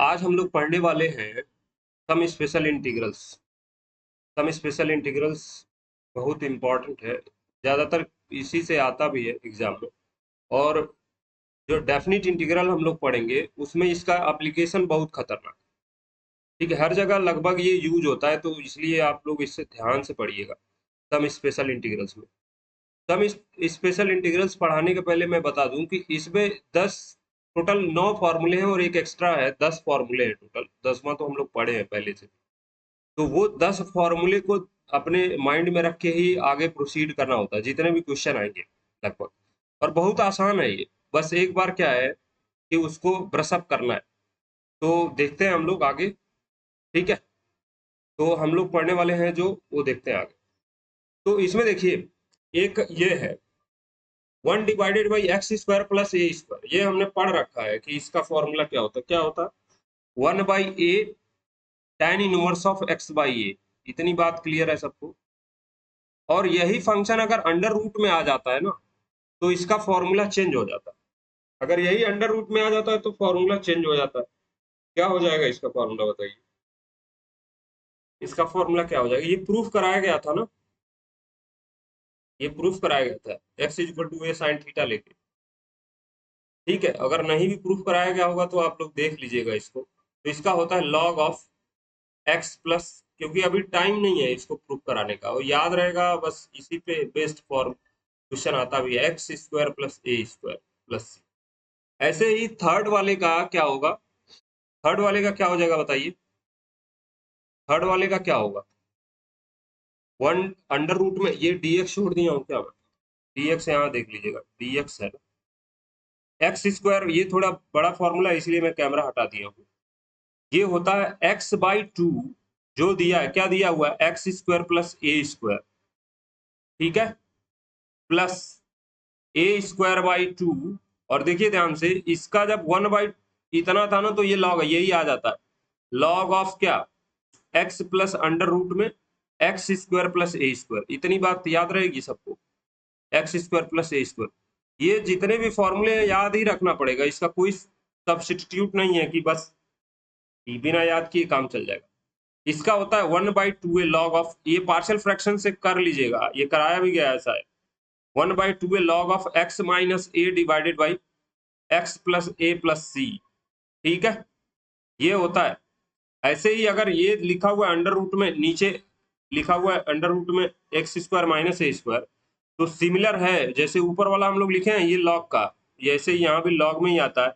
आज हम लोग पढ़ने वाले हैं some special integrals. Some special integrals बहुत इम्पोर्टेंट है, ज़्यादातर इसी से आता भी है एग्जाम में। और जो डेफिनिट इंटीग्रल हम लोग पढ़ेंगे उसमें इसका एप्लीकेशन बहुत खतरनाक, ठीक है। हर जगह लगभग ये यूज होता है, तो इसलिए आप लोग इससे ध्यान से पढ़िएगा सम स्पेशल इंटीग्रल्स में। सम स्पेशल इंटीग्रल्स पढ़ाने के पहले मैं बता दूं कि इसमें 10 टोटल 9 फॉर्मूले हैं और एक एक्स्ट्रा है, 10 फॉर्मूले हैं टोटल। 10वां तो हम लोग पढ़े हैं पहले से। तो वो 10 फॉर्मूले को अपने माइंड में रख के ही आगे प्रोसीड करना होता है, जितने भी क्वेश्चन आएंगे लगभग। और बहुत आसान है ये, बस एक बार क्या है कि उसको ब्रशअप करना है। तो देखते हैं हम लोग आगे, ठीक है। तो हम लोग पढ़ने वाले हैं जो, वो देखते हैं आगे। तो इसमें देखिए, एक ये है 1/x² प्लस a²। ये हमने पढ़ रखा है कि इसका फॉर्मूला क्या होता है। क्या होता है? 1/a tan inverse of x/a। इतनी बात क्लियर है सबको। और यही फंक्शन अगर अंडर रूट में आ जाता है ना, तो इसका फॉर्मूला चेंज हो जाता है। अगर यही अंडर रूट में आ जाता है तो फॉर्मूला चेंज हो जाता है। क्या हो जाएगा इसका फॉर्मूला, बताइए। इसका फॉर्मूला क्या हो जाएगा? ये प्रूफ कराया गया था ना, ये प्रूफ कराया गया था x = a sin थीटा लेके, ठीक है। अगर नहीं भी प्रूफ कराया गया होगा तो आप लोग देख लीजिएगा इसको। तो इसका होता है log ऑफ x प्लस, क्योंकि अभी टाइम नहीं है इसको प्रूफ कराने का, और याद रहेगा बस इसी पे बेस्ड फॉर्म क्वेश्चन आता भी है, x² plus a² plus c। ऐसे ही थर्ड वाले का क्या होगा? थर्ड वाले का क्या हो जाएगा बताइए। थर्ड वाले का क्या होगा? 1 अंडर रूट में ये dx छोड़ दिया हूँ क्या मैं? dx यहाँ देख लीजिएगा, dx है ना। x², ये थोड़ा बड़ा फॉर्मूला है इसलिए मैं कैमरा हटा दिया हूँ। ये होता है x/2, जो दिया है, क्या दिया हुआ है? x² प्लस a², ठीक है, प्लस a²/2। और देखिए ध्यान से, इसका जब 1/ इतना था ना, तो ये लॉग है, यही आ जाता है लॉग ऑफ क्या? x प्लस अंडर रूट में x² प्लस a²। इतनी बात याद रहेगी सबको, x² प्लस a²। ये जितने भी फॉर्मूले याद ही रखना पड़ेगा, इसका कोई सब्स्टिट्यूट नहीं है कि बस बिना याद किए काम चल जाएगा। इसका होता है 1/2a लॉग ऑफ, ये पार्शियल फ्रैक्शन से कर लीजिएगा, ये कराया भी गया ऐसा है। 1/2a log of x minus a divided by x plus a plus c, ठीक है, ये होता है। ऐसे ही अगर ये लिखा हुआ है अंडर रूट में, नीचे लिखा हुआ है अंडर रूट में x² माइनस a², तो सिमिलर है जैसे ऊपर वाला हम लोग लिखे हैं ये लॉग का, जैसे यहाँ भी लॉग में ही आता है।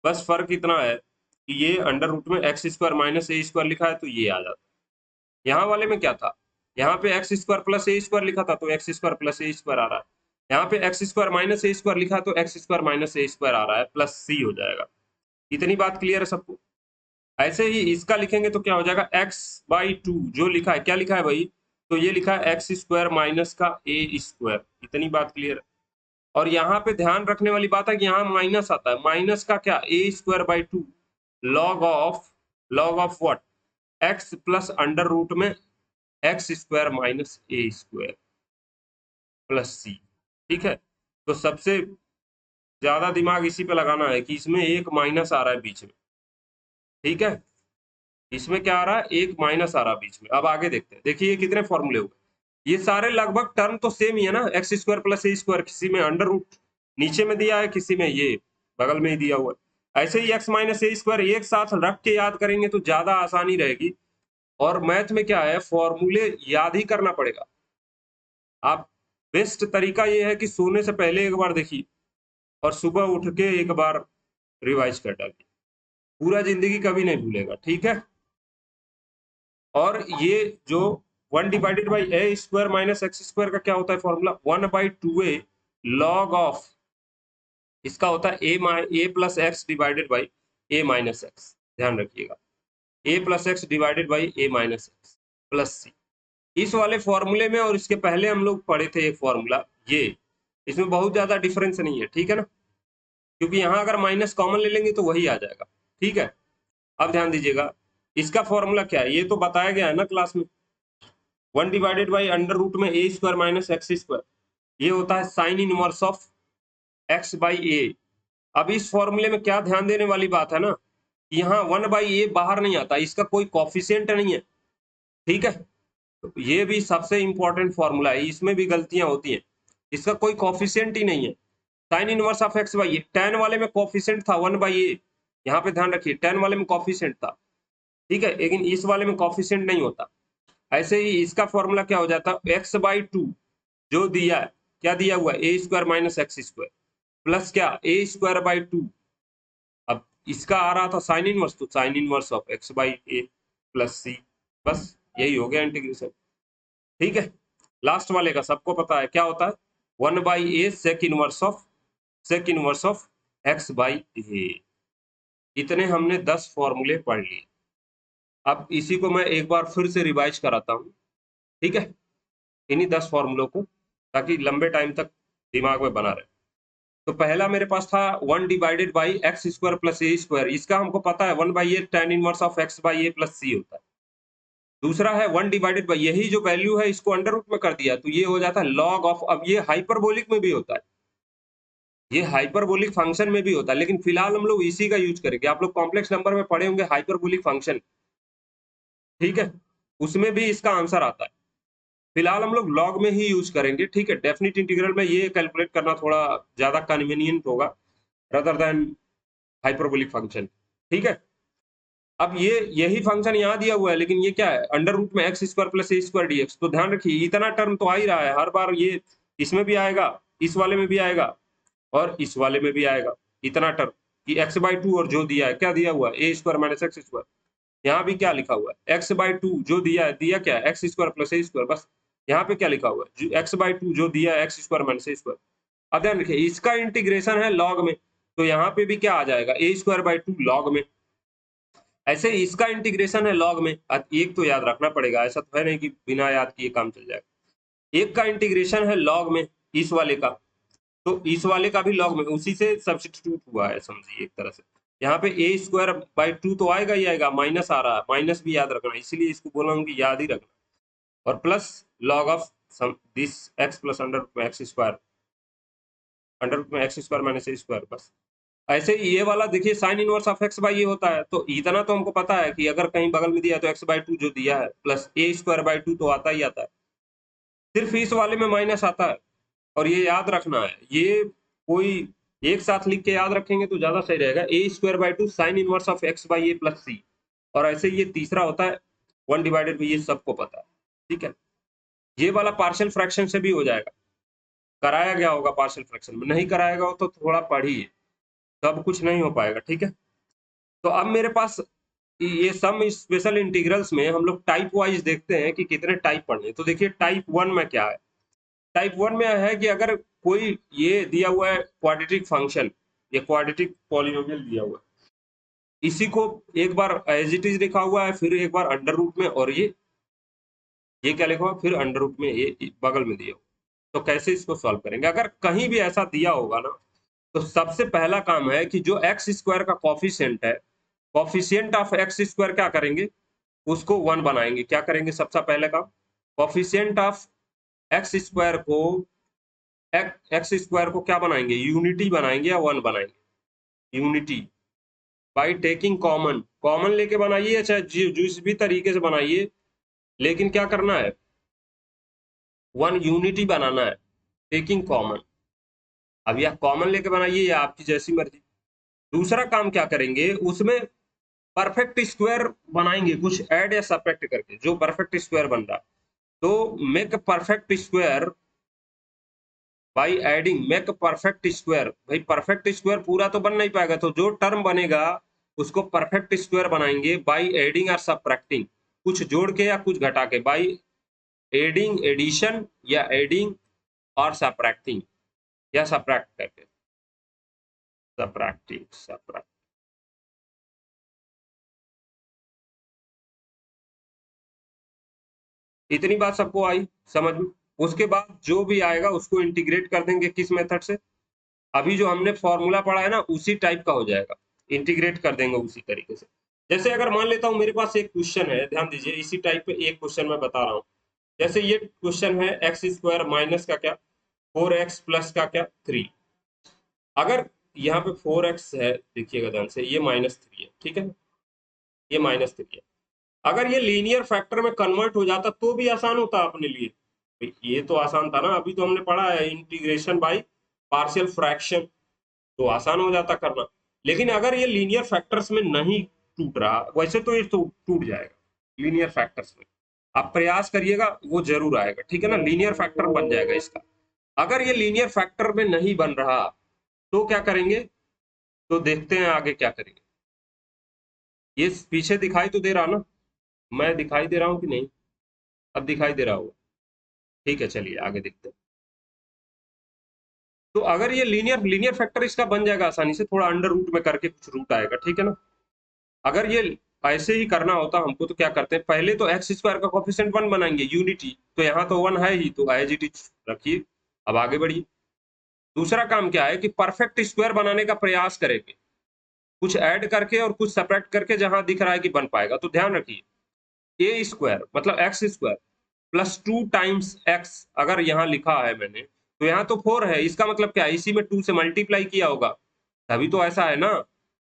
बस फर्क इतना है कि ये अंडर रूट में x² माइनस a² लिखा है तो ये आ जाता है। यहाँ वाले में क्या था? यहाँ पे x² प्लस a² लिखा था तो x² प्लस a² आ रहा है। यहाँ पे x² माइनस a² लिखा है तो x² माइनस a² आ रहा है, प्लस c हो जाएगा। इतनी बात क्लियर है सबको? ऐसे ही इसका लिखेंगे तो क्या हो जाएगा? x/2 जो लिखा है, क्या लिखा है भाई? तो ये लिखा है x² माइनस का a²। इतनी बात क्लियर है? और यहाँ पे ध्यान रखने वाली बात है कि यहाँ माइनस आता है। माइनस का क्या? a²/2 log of what? x plus under root में x² minus a² plus c, ठीक है। तो सबसे ज्यादा दिमाग इसी पे लगाना है कि इसमें एक माइनस आ रहा है बीच में, ठीक है। इसमें क्या आ रहा है? एक माइनस आ रहा है बीच में। अब आगे देखते हैं, देखिए ये कितने फॉर्मूले हो गए। ये सारे लगभग टर्म तो सेम ही है ना, x² प्लस a²। किसी में अंडर रूट नीचे में दिया है, किसी में ये बगल में ही दिया हुआ है। ऐसे ही x माइनस a² एक साथ रख के याद करेंगे तो ज्यादा आसानी रहेगी। और मैथ में क्या है, फॉर्मूले याद ही करना पड़ेगा। आप बेस्ट तरीका ये है कि सोने से पहले एक बार देखिए और सुबह उठ के एक बार रिवाइज कर डालिए, पूरा जिंदगी कभी नहीं भूलेगा, ठीक है। और ये जो 1/a² माइनस x² का क्या होता है फॉर्मूला? 1/2a लॉग ऑफ, इसका होता है a plus x divided by a minus x. ध्यान रखिएगा, a plus x divided by a minus x plus c। इस वाले फॉर्मूले में और इसके पहले हम लोग पढ़े थे एक फॉर्मूला, ये इसमें बहुत ज्यादा डिफरेंस नहीं है, ठीक है ना, क्योंकि यहाँ अगर माइनस कॉमन ले लेंगे तो वही आ जाएगा, ठीक है। अब ध्यान दीजिएगा, इसका फॉर्मूला क्या है ये तो बताया गया है ना क्लास में। 1/अंडर रूट में a² माइनस x², ये होता है साइन इनवर्स ऑफ x/a। अब इस फॉर्मूले में क्या ध्यान देने वाली बात है ना, यहाँ 1/a बाहर नहीं आता, इसका कोई कॉफिशिएंट नहीं है, ठीक है। तो ये भी सबसे इंपॉर्टेंट फॉर्मूला है, इसमें भी गलतियां होती हैं, इसका कोई कॉफिशिएंट ही नहीं है। Sign inverse of X by A, ten वाले में कॉफिशिएंट था 1/a, यहाँ पे ध्यान रखिए टेन वाले में कॉफिशिएंट था, ठीक है, लेकिन इस वाले में कॉफिशिएंट नहीं होता। ऐसे ही इसका फॉर्मूला क्या हो जाता, x/2 जो दिया है, क्या दिया हुआ है, A square minus X square plus क्या, ए स्क्वायर बाई 2। अब इसका आ रहा था साइन इनवर्स, तो sine inverse of X by A plus C, बस यही हो गया इंटीग्रेशन, ठीक है। लास्ट वाले का सबको पता है क्या होता है, 1/a sec inverse of X by A. इतने हमने 10 फॉर्मूले पढ़ लिए। अब इसी को मैं एक बार फिर से रिवाइज कराता हूँ, ठीक है, इन्हीं 10 फॉर्मूलों को, ताकि लंबे टाइम तक दिमाग में बना रहे। तो पहला मेरे पास था 1 divided by X square plus A square, इसका हमको पता है 1/a tan inverse of X by A plus C होता है। दूसरा है 1 डिवाइडेड बाई, यही जो वैल्यू है इसको अंडर रूट में कर दिया, तो ये हो जाता है लॉग ऑफ, अब ये हाइपरबोलिक में भी होता है, ये हाइपरबोलिक फंक्शन में भी होता है, लेकिन फिलहाल हम लोग इसी का यूज करेंगे। आप लोग कॉम्प्लेक्स नंबर में पढ़े होंगे हाइपरबोलिक फंक्शन, ठीक है, उसमें भी इसका आंसर आता है। फिलहाल हम लोग लॉग में ही यूज करेंगे, ठीक है। डेफिनिट इंटीग्रल में ये कैलकुलेट करना थोड़ा ज्यादा कन्वीनियंट होगा रदर देन हाइपरबोलिक फंक्शन, ठीक है। अब ये यही फंक्शन यहाँ दिया हुआ है, लेकिन ये क्या है, अंडर रूट में X square plus A square dx. तो ध्यान रखिए इतना टर्म तो आ ही रहा है हर बार, ये इसमें भी आएगा, इस वाले में भी आएगा और इस वाले में भी आएगा, इतना टर्म कि x/2 और जो दिया है क्या दिया हुआ है, A square minus X square. यहाँ भी क्या लिखा हुआ है, x/2 जो दिया है, दिया क्या है, x square plus A square, बस। यहाँ पे क्या लिखा हुआ है, x/2 जो दिया है, एक्स स्क्वायर माइनस ए स्क्वायर। अब ध्यान रखिए इसका इंटीग्रेशन है लॉग में, तो यहाँ पे भी क्या आ जाएगा, ए स्क्वायर बाई 2 लॉग में। ऐसे इसका इंटीग्रेशन है लॉग में, एक तो याद रखना पड़ेगा, ऐसा तो है नहीं कि बिना याद किए काम चल जाएगा। एक का इंटीग्रेशन है लॉग में, इस वाले का, तो इस वाले का भी लॉग में, उसी से सब्स्टिट्यूट हुआ है, समझिए एक तरह से। यहाँ पे ए स्क्वायर बाई 2 तो आएगा ही आएगा, माइनस आ रहा है, माइनस भी याद रखना, इसीलिए इसको बोला हूँ कि याद ही रखना, और plus log of this x plus under x square, under में एक्स स्क्वायर माइनस ए स्क्वायर, बस। ऐसे ही ये वाला देखिए sign inverse of X by ये होता है, तो इतना तो हमको पता है कि अगर कहीं बगल में दिया है तो x/2 जो दिया है प्लस ए स्क्वायर बाई 2 तो आता ही आता है, सिर्फ इस वाले में माइनस आता है। और ये याद रखना है, ये कोई एक साथ लिख के याद रखेंगे तो ज्यादा सही रहेगा, A square by 2 sine inverse of X by A plus C. और ऐसे ये तीसरा होता है 1 डिवाइडेड बाई, ये सबको पता है, ठीक है। ये वाला पार्शियल फ्रैक्शन से भी हो जाएगा, कराया गया होगा पार्शियल फ्रैक्शन में, नहीं कराएगा हो तो थोड़ा पढ़िए, सब कुछ नहीं हो पाएगा, ठीक है। तो अब मेरे पास ये सम स्पेशल इंटीग्रल्स में हम लोग टाइप वाइज देखते हैं कि कितने टाइप पढ़ने हैं। तो देखिए टाइप 1 में क्या है, टाइप 1 में है कि अगर कोई ये दिया हुआ है क्वाड्रेटिक फंक्शन, ये क्वाड्रेटिक पॉलिनोमियल दिया हुआ है, इसी को एक बार एज इट इज लिखा हुआ है, फिर एक बार अंडर रूट में, और ये क्या लिखा हुआ, फिर अंडर रूट में, ये बगल में दिया हुआ। तो कैसे इसको सॉल्व करेंगे, अगर कहीं भी ऐसा दिया होगा ना, तो सबसे पहला काम है कि जो एक्स स्क्वायर का कॉफिशिएंट है, कॉफिशिएंट ऑफ एक्स स्क्वायर क्या करेंगे, उसको 1 बनाएंगे। क्या करेंगे सबसे पहले काम, कॉफिशिएंट ऑफ एक्स स्क्वायर को, एक्स स्क्वायर को क्या बनाएंगे, यूनिटी बनाएंगे या 1 बनाएंगे, unity by taking common, common लेके बनाइए, चाहे जिस भी तरीके से बनाइए, लेकिन क्या करना है, 1 यूनिटी बनाना है, टेकिंग कॉमन। अब यह कॉमन लेके बनाइए या आपकी जैसी मर्जी। दूसरा काम क्या करेंगे, उसमें परफेक्ट स्क्वायर बनाएंगे, कुछ ऐड या सब्ट्रैक्ट करके, जो परफेक्ट स्क्वायर बन रहा है, तो make perfect square by adding, make perfect square. भाई परफेक्ट स्क्वायर पूरा तो बन नहीं पाएगा, तो जो टर्म बनेगा उसको परफेक्ट स्क्वायर बनाएंगे बाई एडिंग और सब्ट्रैक्टिंग, कुछ जोड़ के या कुछ घटा के, बाई एडिंग एडिशन, या एडिंग और सब्ट्रैक्टिंग, या सब्ट्रैक्ट करके, सब्ट्रैक्टिंग सब्ट्रैक्ट। इतनी बात सबको आई समझ में। उसके बाद जो भी आएगा उसको इंटीग्रेट कर देंगे किस मेथड से, अभी जो हमने फॉर्मूला पढ़ा है ना उसी टाइप का हो जाएगा, इंटीग्रेट कर देंगे उसी तरीके से। जैसे अगर मान लेता हूँ मेरे पास एक क्वेश्चन है, ध्यान दीजिए इसी टाइप पे एक क्वेश्चन मैं बता रहा हूँ। जैसे ये क्वेश्चन है एक्स स्क्वायर माइनस का क्या 4x प्लस का क्या 3। अगर यहाँ पे 4x है, देखिएगा ध्यान से, ये -3 है, ठीक है। ये -3 है। अगर ये लीनियर फैक्टर में कन्वर्ट हो जाता तो भी आसान होता अपने लिए। भाई ये तो आसान था ना, अभी तो हमने पढ़ा है इंटीग्रेशन बाय पार्शियल फ्रैक्शन, तो आसान हो जाता करना। लेकिन अगर ये लीनियर फैक्टर्स में नहीं टूट रहा, वैसे तो ये तो टूट जाएगा लीनियर फैक्टर्स में, आप प्रयास करिएगा वो जरूर आएगा, ठीक है ना, लीनियर फैक्टर बन जाएगा इसका। अगर ये लीनियर फैक्टर में नहीं बन रहा तो क्या करेंगे, तो देखते हैं आगे क्या करेंगे। ये पीछे दिखाई तो दे रहा ना, मैं दिखाई दे रहा हूँ कि नहीं, अब दिखाई दे रहा होगा, ठीक है चलिए आगे देखते हैं। तो अगर ये लीनियर लीनियर फैक्टर इसका बन जाएगा आसानी से, थोड़ा अंडर रूट में करके कुछ रूट आएगा, ठीक है ना। अगर ये ऐसे ही करना होता हमको तो क्या करते हैं, पहले तो एक्स स्क्वायर का कोफिशिएंट 1 बनाएंगे, यूनिटी, तो यहाँ तो 1 है ही, तो एज इट इज रखिए। अब आगे बढ़िए, दूसरा काम क्या है कि परफेक्ट स्क्वायर बनाने का प्रयास करेंगे, कुछ ऐड करके और कुछ सब्ट्रैक्ट करके, जहां दिख रहा है कि बन पाएगा। तो ध्यान रखिए, ए स्क्वायर मतलब x square plus 2 times x, अगर यहाँ लिखा है मैंने तो यहाँ तो 4 है, इसका मतलब क्या है, इसी में 2 से मल्टीप्लाई किया होगा, तभी तो ऐसा है ना।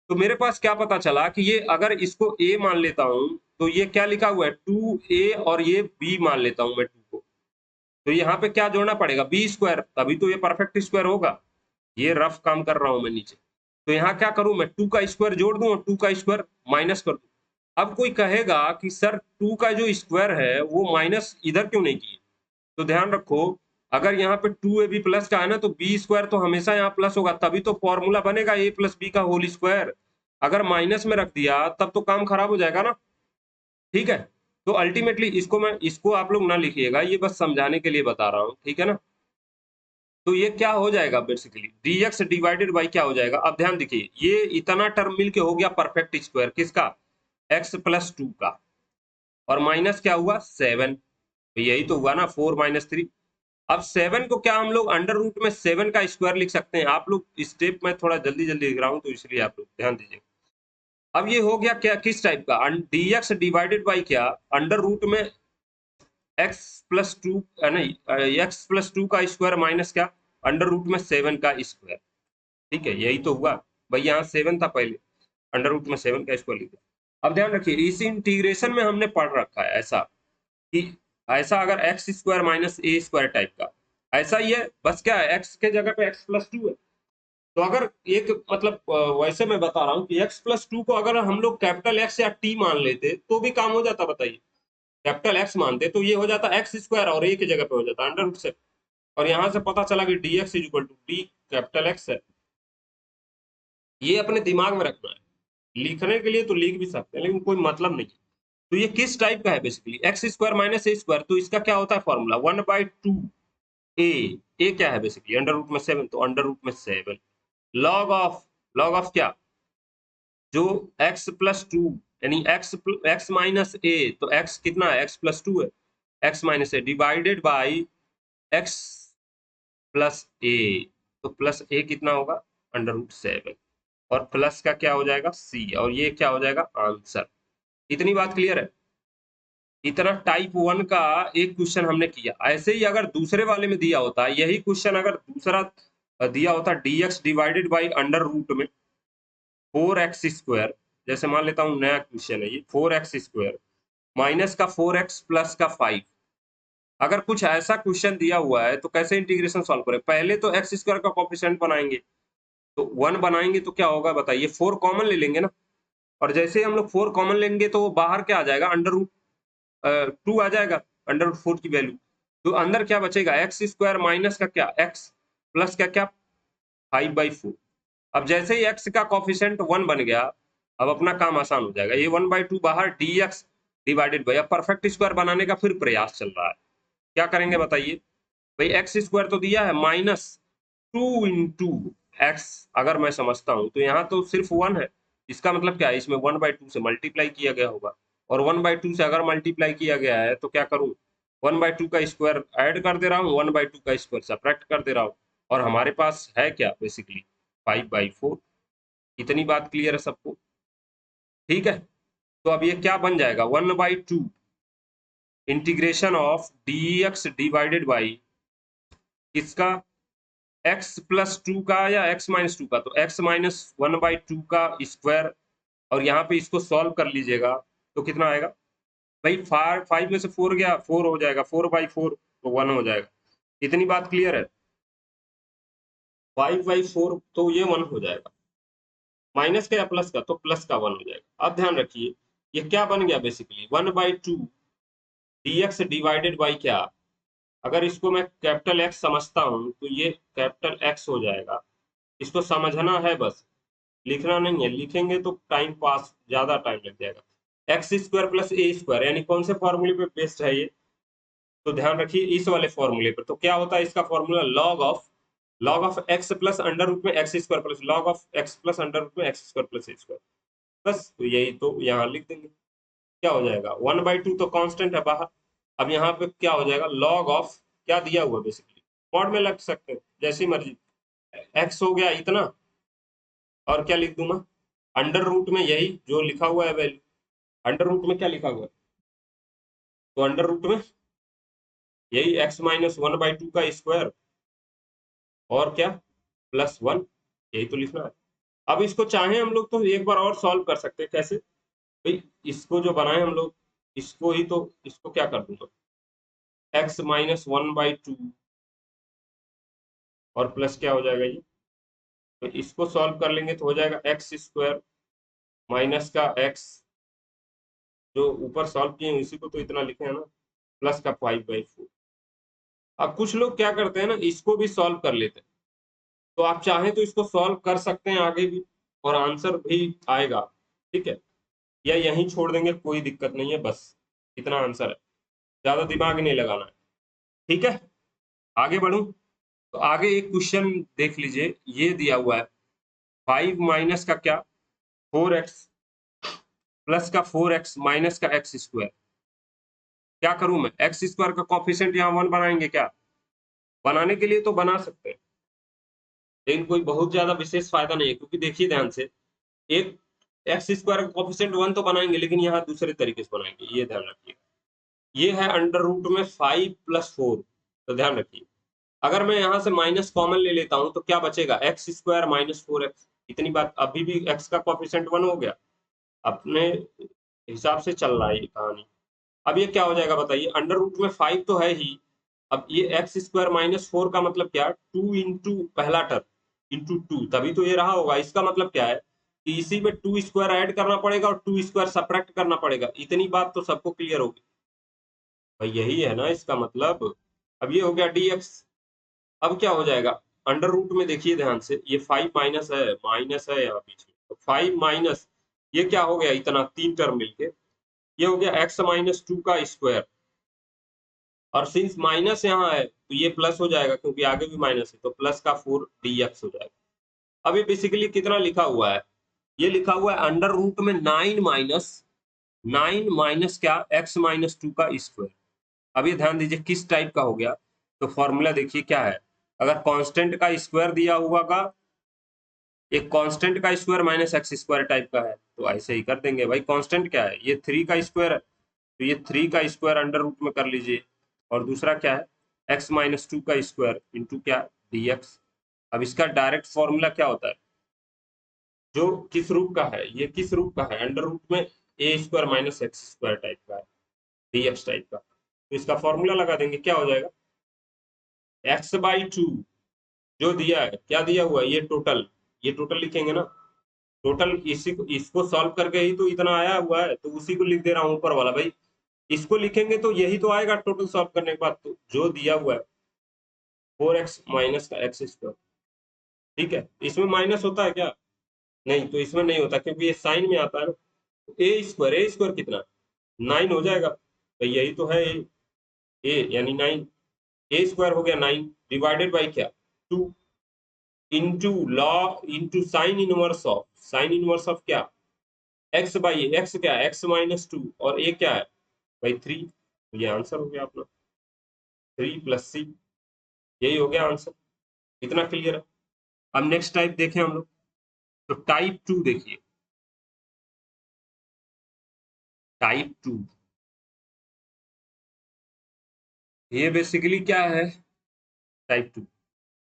तो मेरे पास क्या पता चला कि ये अगर इसको a मान लेता हूं तो ये क्या लिखा हुआ है 2a, और ये b मान लेता हूं मैं 2 को, तो यहाँ पे क्या जोड़ना पड़ेगा बी स्क्वायर, तभी तो ये परफेक्ट स्क्वायर होगा। ये रफ काम कर रहा हूं मैं नीचे, तो यहाँ क्या करूं मैं 2 का स्क्वायर जोड़ दूं और 2 का स्क्वायर माइनस कर दूं। अब कोई कहेगा कि सर 2 का जो स्क्वायर है वो माइनस इधर क्यों नहीं किए, तो ध्यान रखो, अगर यहाँ पे 2ab प्लस का है ना, तो बी स्क्वायर तो हमेशा यहाँ प्लस होगा, तभी तो फॉर्मूला बनेगा a प्लस बी का होल स्क्वायर। अगर माइनस में रख दिया तब तो काम खराब हो जाएगा ना, ठीक है। तो अल्टीमेटली इसको आप लोग ना लिखिएगा, ये बस समझाने के लिए बता रहा हूँ, ठीक है ना। तो ये क्या हो जाएगा बेसिकली, dx डिवाइडेड बाई क्या हो जाएगा, अब ध्यान देखिए, ये इतना टर्म मिलके हो गया परफेक्ट स्क्वायर किसका, x प्लस 2 का, और माइनस क्या हुआ 7, तो यही तो हुआ ना 4 - 3। अब 7 को क्या हम लोग अंडर रूट में 7 का स्क्वायर लिख सकते हैं, आप लोग स्टेप में थोड़ा जल्दी जल्दी लिख रहा हूँ तो इसलिए आप लोग ध्यान दीजिए। अब ये हो गया क्या, किस टाइप का, dx डिवाइडेड बाई क्या, अंडर रूट में x प्लस 2, नहीं x प्लस 2 का स्क्वायर माइनस क्या, अंडर रूट में 7 का स्क्वायर, ठीक है, यही तो हुआ। भाई यहाँ 7 था पहले, अंडर रूट में 7 का स्क्वायर लिखा। अब ध्यान रखिए, इस इंटीग्रेशन में हमने पढ़ रखा है ऐसा कि ऐसा अगर एक्स स्क्वायर माइनस ए स्क्वायर टाइप का, ऐसा ही है, बस क्या है एक्स के जगह पे एक्स प्लस 2 है। तो अगर एक मतलब वैसे मैं बता रहा हूँ कि x प्लस 2 को अगर हम लोग कैपिटल एक्स या टी मान लेते तो भी काम हो जाता, बताइए, कैपिटल एक्स मानते तो ये हो जाता एक्स स्क्वायर और ए की जगह पे हो जाता अंडर रूट से, और यहाँ से पता चला कि D x is equal to D capital X है। ये अपने दिमाग में रखना है, लिखने के लिए तो लिख भी सकते हैं लेकिन कोई मतलब नहीं। तो ये किस टाइप का है बेसिकली, एक्स स्क्वायर माइनस ए स्क्वायर, तो इसका क्या होता है फॉर्मूला 1/2 ए क्या है बेसिकली अंडर रूट में 7, तो अंडर रूट में 7 लॉग ऑफ क्या, जो x प्लस 2 यानी x माइनस ए, तो x कितना है x प्लस 2 है, x minus A divided by x plus A, तो प्लस ए कितना होगा अंडर रूट 7, और प्लस का क्या हो जाएगा c, और ये क्या हो जाएगा आंसर। इतनी बात क्लियर है। इतना टाइप 1 का एक क्वेश्चन हमने किया। ऐसे ही अगर दूसरे वाले में दिया होता, यही क्वेश्चन अगर दूसरा दिया होता dx divided by under root में 4x स्क्वायर, जैसे मान लेता हूँ नया क्वेश्चन है ये 4x स्क्वायर माइनस का 4x प्लस का 5, अगर कुछ ऐसा क्वेश्चन दिया हुआ है तो कैसे इंटीग्रेशन सॉल्व करें, पहले तो एक्स स्क्वायर का कोफिशिएंट बनाएंगे, तो 1 बनाएंगे तो क्या होगा बताइए, 4 कॉमन ले लेंगे ना, और जैसे ही हम लोग 4 कॉमन लेंगे तो बाहर क्या आ जाएगा अंडर रूट 2 आ जाएगा, अंडर रूट 4 की वैल्यू, तो अंदर क्या बचेगा एक्स स्क्वायर माइनस का क्या एक्स प्लस का क्या 5/4। अब जैसे ही x का कोफिशिएंट 1 बन गया, अब अपना काम आसान हो जाएगा, ये 1/2 बाहर dx डिवाइडेड बाई, अब परफेक्ट स्क्वायर बनाने का फिर प्रयास चल रहा है, क्या करेंगे बताइए, भाई एक्स स्क्वायर तो दिया है माइनस 2 इंटू एक्स, अगर मैं समझता हूं तो यहाँ तो सिर्फ 1 है, इसका मतलब क्या है इसमें 1/2 से मल्टीप्लाई किया गया होगा, और 1/2 से अगर मल्टीप्लाई किया गया है तो क्या करूं 1/2 का स्क्वायर ऐड कर दे रहा हूँ, 1/2 का स्क्वायर सब्ट्रैक्ट कर दे रहा हूँ, और हमारे पास है क्या बेसिकली 5/4। इतनी बात क्लियर है सबको, ठीक है। तो अब ये क्या बन जाएगा 1/2 integration of dx divided by किसका x प्लस 2 का या x माइनस 2 का, तो x माइनस 1/2 का स्क्वायर और यहाँ पे इसको सॉल्व कर लीजिएगा तो कितना आएगा भाई, 5 में से 4 गया, 4 हो जाएगा, 4/4 तो 1 हो जाएगा। इतनी बात क्लियर है? 5/4 तो ये 1 हो जाएगा, माइनस का या प्लस का, तो प्लस का 1 हो जाएगा। अब ध्यान रखिए ये क्या बन गया बेसिकली 1/2 dx डिवाइडेड बाई क्या, अगर इसको मैं कैपिटल एक्स समझता हूं तो ये कैपिटल एक्स हो जाएगा। इसको समझना है बस, लिखना नहीं है, लिखेंगे तो टाइम पास ज्यादा टाइम लग जाएगा। X square plus A square, यानी कौन से फॉर्मूले पे बेस्ड है ये, तो ध्यान रखिए इस वाले फॉर्मूले पर। तो क्या होता है इसका formula, log of x plus under root में X square plus log of x plus under root में X square plus A square. बस तो यही तो यहाँ लिख देंगे, क्या हो जाएगा 1/2 तो कांस्टेंट है बाहर। अब यहाँ पे क्या हो जाएगा, लॉग ऑफ क्या दिया हुआ बेसिकली, मॉड में लग सकते हैं जैसी मर्जी, एक्स हो गया इतना, और क्या लिख दूं मैं, अंडर रूट में यही जो लिखा हुआ है वैल्यू, अंडर रूट में क्या लिखा हुआ है, तो अंडर रूट में यही x-1/2 का स्क्वायर और क्या +1, यही तो लिखना है। अब इसको चाहे हम लोग तो एक बार और सॉल्व कर सकते हैं, कैसे भाई, इसको जो बनाए हम लोग, इसको ही तो, इसको क्या कर दूंगा x-1/2 और प्लस क्या हो जाएगा ये, तो इसको सॉल्व कर लेंगे तो हो जाएगा एक्स स्क्वायर माइनस का एक्स, जो ऊपर सॉल्व किए हैं उसी को तो इतना लिखे हैं ना, प्लस का 5/4। अब कुछ लोग क्या करते हैं ना, इसको भी सॉल्व कर लेते हैं, तो आप चाहें तो इसको सॉल्व कर सकते हैं आगे भी, और आंसर भी आएगा, ठीक है, या यहीं छोड़ देंगे कोई दिक्कत नहीं है, बस इतना आंसर है, ज्यादा दिमाग नहीं लगाना है, ठीक है। आगे बढ़ूं तो आगे एक क्वेश्चन देख लीजिए, ये दिया हुआ है 5 माइनस का क्या 4x प्लस का 4x माइनस का एक्स स्क्वायर, क्या करूं मैं, एक्स स्क्वायर का कॉफिशिएंट यहाँ 1 बनाएंगे क्या, बनाने के लिए तो बना सकते हैं, लेकिन कोई बहुत ज्यादा विशेष फायदा नहीं है, क्योंकि देखिए ध्यान से, एक एक्स स्क्वायर का कॉफिशिएंट 1 तो बनाएंगे, लेकिन यहाँ दूसरे तरीके से बनाएंगे, ये ध्यान रखिए। ये है अंडर रूट में 5 + 4, तो ध्यान रखिए अगर मैं यहाँ से माइनस कॉमन ले लेता हूँ तो क्या बचेगा, एक्स स्क्वायर माइनस 4x, इतनी बात, अभी भी एक्स का कॉफिशिएंट 1 हो गया, अपने हिसाब से चल रहा है ये कहानी। अब ये क्या हो जाएगा बताइए, अंडर रूट में 5 तो है ही, अब ये एक्स स्क्वायर माइनस 4 का मतलब क्या, 2 इंटू पहला टर्म इंटू 2, तभी तो ये रहा होगा। इसका मतलब क्या है कि इसी में 2 स्क्वायर ऐड करना पड़ेगा और 2 स्क्वायर सब्ट्रैक्ट करना पड़ेगा, इतनी बात तो सबको क्लियर होगी भाई, यही है ना इसका मतलब। अब ये हो गया dx, अब क्या हो जाएगा, अंडर रूट में देखिए ध्यान से, ये 5 माइनस है यहाँ बीच में, तो 5 माइनस ये क्या हो गया, इतना 3 टर्म मिलके ये हो गया x-2 का स्क्वायर, और सिंस माइनस यहाँ है तो ये प्लस हो जाएगा, क्योंकि आगे भी माइनस है, तो प्लस का 4 dx हो जाएगा। अब ये बेसिकली कितना लिखा हुआ है, ये लिखा हुआ है अंडर रूट में 9 माइनस क्या x-2 का स्क्वायर। अब ये ध्यान दीजिए किस टाइप का हो गया, तो फॉर्मूला देखिए क्या है, अगर कांस्टेंट का स्क्वायर दिया हुआ का, एक कांस्टेंट का square minus X square type का है, तो ऐसे ही कर देंगे भाई। कांस्टेंट क्या है, ये 3 का स्क्वायर है, तो ये 3 का स्क्वायर अंडर रूट में कर लीजिए, और दूसरा क्या है x-2 का स्क्वायर इंटू क्या dx। अब इसका डायरेक्ट फॉर्मूला क्या होता है, जो किस रूप का है, ये किस रूप का है, अंडर रूट में A square minus X square type का है, dx टाइप का, तो इसका फॉर्मूला लगा देंगे, क्या हो जाएगा x/2, जो दिया है क्या दिया हुआ है, ये टोटल लिखेंगे ना, टोटल इसी को, इसको सॉल्व करके ही तो इतना आया हुआ है, तो उसी को लिख दे रहा हूं ऊपर वाला भाई, इसको लिखेंगे तो यही तो आएगा टोटल सॉल्व करने के बाद, तो जो दिया हुआ है 4x माइनस का एक्स स्क्वायर, ठीक है, इसमें माइनस होता है क्या, नहीं, तो इसमें नहीं होता क्योंकि ये साइन में आता है ना, तो ए स्क्वायर कितना 9 हो जाएगा, तो यही तो है ए यानी 9, ए स्क्वायर हो गया 9 डिवाइडेड बाई क्या 2 into log into sine inverse of क्या x/a, एक्स क्या है x-2 और a क्या है भाई 3, तो ये आंसर हो गया अपना 3 + c, यही हो गया आंसर, इतना क्लियर है। अब नेक्स्ट टाइप देखें हम लोग, तो टाइप 2 देखिए, टाइप 2 ये बेसिकली क्या है, टाइप 2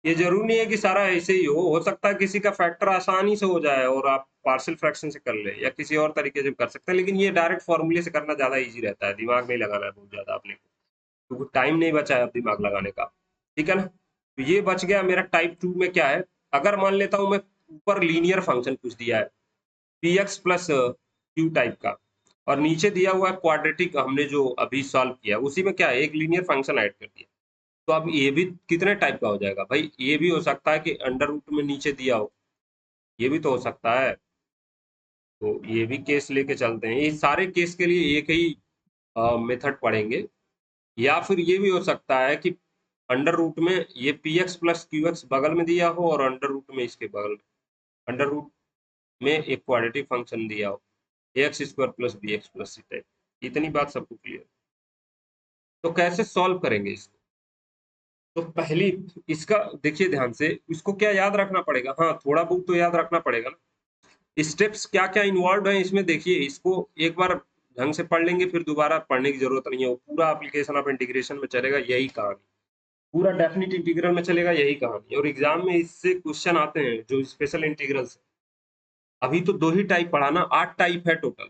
ये जरूरी नहीं है कि सारा ऐसे ही हो सकता है किसी का फैक्टर आसानी से हो जाए और आप पार्शियल फ्रैक्शन से कर ले या किसी और तरीके से कर सकते हैं, लेकिन ये डायरेक्ट फॉर्मूले से करना ज्यादा इजी रहता है, दिमाग नहीं लगाना है बहुत ज्यादा आपने को, क्योंकि टाइम नहीं बचा है अब दिमाग लगाने का। ठीक है ना, तो ये बच गया मेरा टाइप 2 में क्या है। अगर मान लेता हूं मैं ऊपर लीनियर फंक्शन कुछ दिया है P x plus Q type का, और नीचे दिया हुआ है क्वाड्रेटिक, हमने जो अभी सॉल्व किया उसी में क्या है एक लीनियर फंक्शन ऐड कर दिया, तो अब ये भी कितने टाइप का हो जाएगा भाई, ये भी हो सकता है कि अंडर रूट में नीचे दिया हो, ये भी तो हो सकता है। तो ये भी केस लेके चलते हैं, ये सारे केस के लिए एक ही मेथड पढ़ेंगे। या फिर ये भी हो सकता है कि अंडर रूट में ये P x plus Q x बगल में दिया हो और अंडर रूट में इसके बगल में अंडर रूट में एक क्वाड्रेटिक फंक्शन दिया हो A X square plus B X plus C type. इतनी बात सबको क्लियर। तो कैसे सॉल्व करेंगे इसको, तो पहली इसका देखिए ध्यान से, इसको क्या याद रखना पड़ेगा, हाँ थोड़ा बहुत तो याद रखना पड़ेगा ना, स्टेप्स क्या क्या इन्वॉल्व है इसमें। देखिए इसको एक बार ढंग से पढ़ लेंगे फिर दोबारा पढ़ने की जरूरत नहीं है, वो पूरा एप्लीकेशन ऑफ इंटीग्रेशन में चलेगा यही कहानी, पूरा डेफिनेट इंटीग्रल में चलेगा यही कहानी, और एग्जाम में इससे क्वेश्चन आते हैं जो स्पेशल इंटीग्रल्स। अभी तो 2 ही टाइप पढ़ा ना, 8 टाइप है टोटल,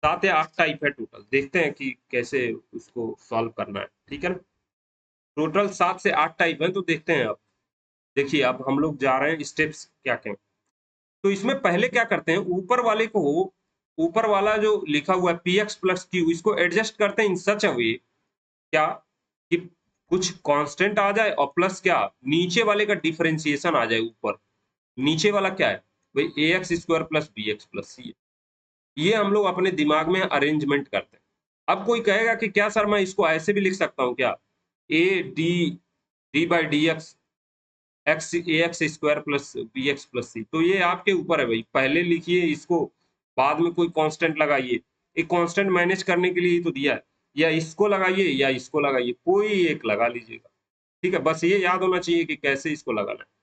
7 या 8 टाइप है टोटल, देखते हैं कि कैसे उसको सॉल्व करना है। ठीक है ना, टोटल 7 से 8 टाइप है, तो देखते हैं अब। देखिए अब हम लोग जा रहे हैं स्टेप्स क्या क्या। तो इसमें पहले क्या करते हैं, ऊपर वाले को, ऊपर वाला जो लिखा हुआ है पी एक्स प्लस क्यू, इसको एडजस्ट करते हैं इन सच अ वे, क्या कि कुछ कांस्टेंट आ जाए और प्लस क्या नीचे वाले का डिफरेंशिएशन आ जाए ऊपर। नीचे वाला क्या है भाई, A X square plus B X plus C, ये हम लोग अपने दिमाग में अरेंजमेंट करते हैं। अब कोई कहेगा कि क्या सर मैं इसको ऐसे भी लिख सकता हूँ क्या, A D D by D X X A X square plus B X plus C, तो ये आपके ऊपर है भाई, पहले लिखिए इसको बाद में कोई कांस्टेंट लगाइए, एक कांस्टेंट मैनेज करने के लिए ही तो दिया है, या इसको लगाइए या इसको लगाइए, कोई एक लगा लीजिएगा। ठीक है, बस ये याद होना चाहिए कि कैसे इसको लगाना है।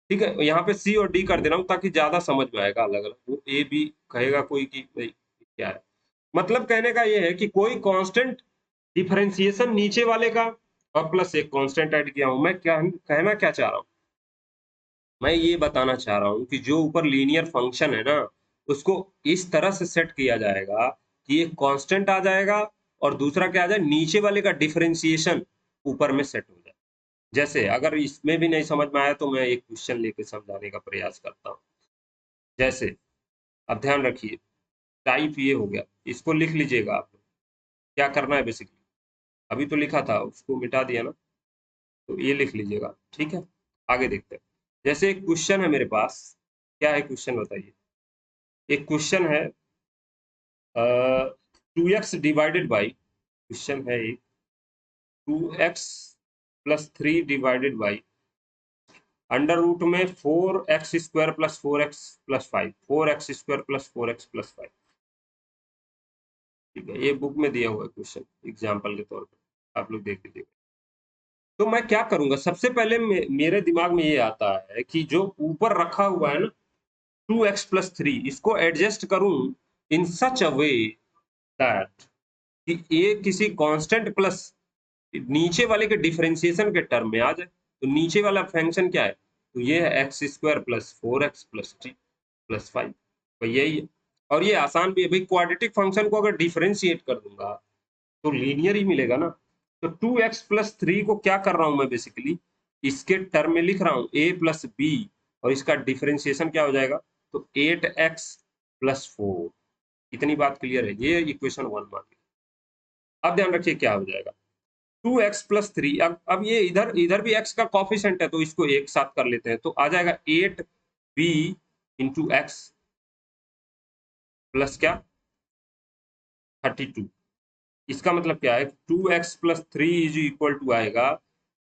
ठीक है, यहाँ पे सी और डी कर दे रहा हूँ ताकि ज्यादा समझ में आएगा अलग अलग, वो ए बी कहेगा कोई कि भाई क्या है, मतलब कहने का ये है कि कोई कांस्टेंट डिफरेंशिएशन नीचे वाले का और प्लस एक कांस्टेंट ऐड किया हूं, मैं क्या कहना क्या चाह रहा हूँ, मैं ये बताना चाह रहा हूँ कि जो ऊपर लीनियर फंक्शन है ना, उसको इस तरह से सेट किया जाएगा कि एक कांस्टेंट आ जाएगा और दूसरा क्या आ जाए, नीचे वाले का डिफरेंशिएशन ऊपर में सेट हो जाए। जैसे अगर इसमें भी नहीं समझ में आया तो मैं एक क्वेश्चन लेके समझाने का प्रयास करता हूँ। जैसे अब ध्यान रखिए, टाइप ये हो गया, इसको लिख लीजिएगा आप, क्या करना है बेसिकली, अभी तो लिखा था उसको मिटा दिया ना, तो ये लिख लीजिएगा। ठीक है, आगे देखते हैं। जैसे एक क्वेश्चन है मेरे पास, क्या है क्वेश्चन बताइए, एक क्वेश्चन है 2x डिवाइडेड बाई, क्वेश्चन है एक 2x plus 3 divided by under root में 4x square plus 4x plus 5, 4x square plus 4x plus 5। ठीक है, ये बुक में दिया हुआ है क्वेश्चन एग्जाम्पल के तौर पर, आप लोग देख लीजिए। तो मैं क्या करूंगा, सबसे पहले मेरे दिमाग में ये आता है कि जो ऊपर रखा हुआ है ना 2x प्लस 3, इसको एडजस्ट करूं इन सच अ वे दैट कि ये किसी कांस्टेंट प्लस नीचे वाले के डिफरेंशिएशन के टर्म में आ जाए। तो नीचे वाला फंक्शन क्या है, तो ये है x square plus 4x plus 3 plus 5, तो यही है। और ये आसान भी है भाई, क्वाड्रेटिक फंक्शन को अगर डिफरेंशिएट कर दूंगा तो लीनियर ही मिलेगा ना। तो 2x प्लस 3 को क्या कर रहा हूं मैं बेसिकली, इसके टर्म में लिख रहा हूं a प्लस बी, और इसका डिफरेंशिएशन क्या हो जाएगा, तो 8x प्लस 4। इतनी बात क्लियर है, ये इक्वेशन 1 मान ली। अब ध्यान रखिए क्या हो जाएगा, 2x प्लस 3, अब ये इधर इधर भी x का कॉफिशेंट है तो इसको एक साथ कर लेते हैं, तो आ जाएगा 8b इंटू एक्स प्लस क्या 32। इसका मतलब क्या है, 2x plus 3 is equal to आएगा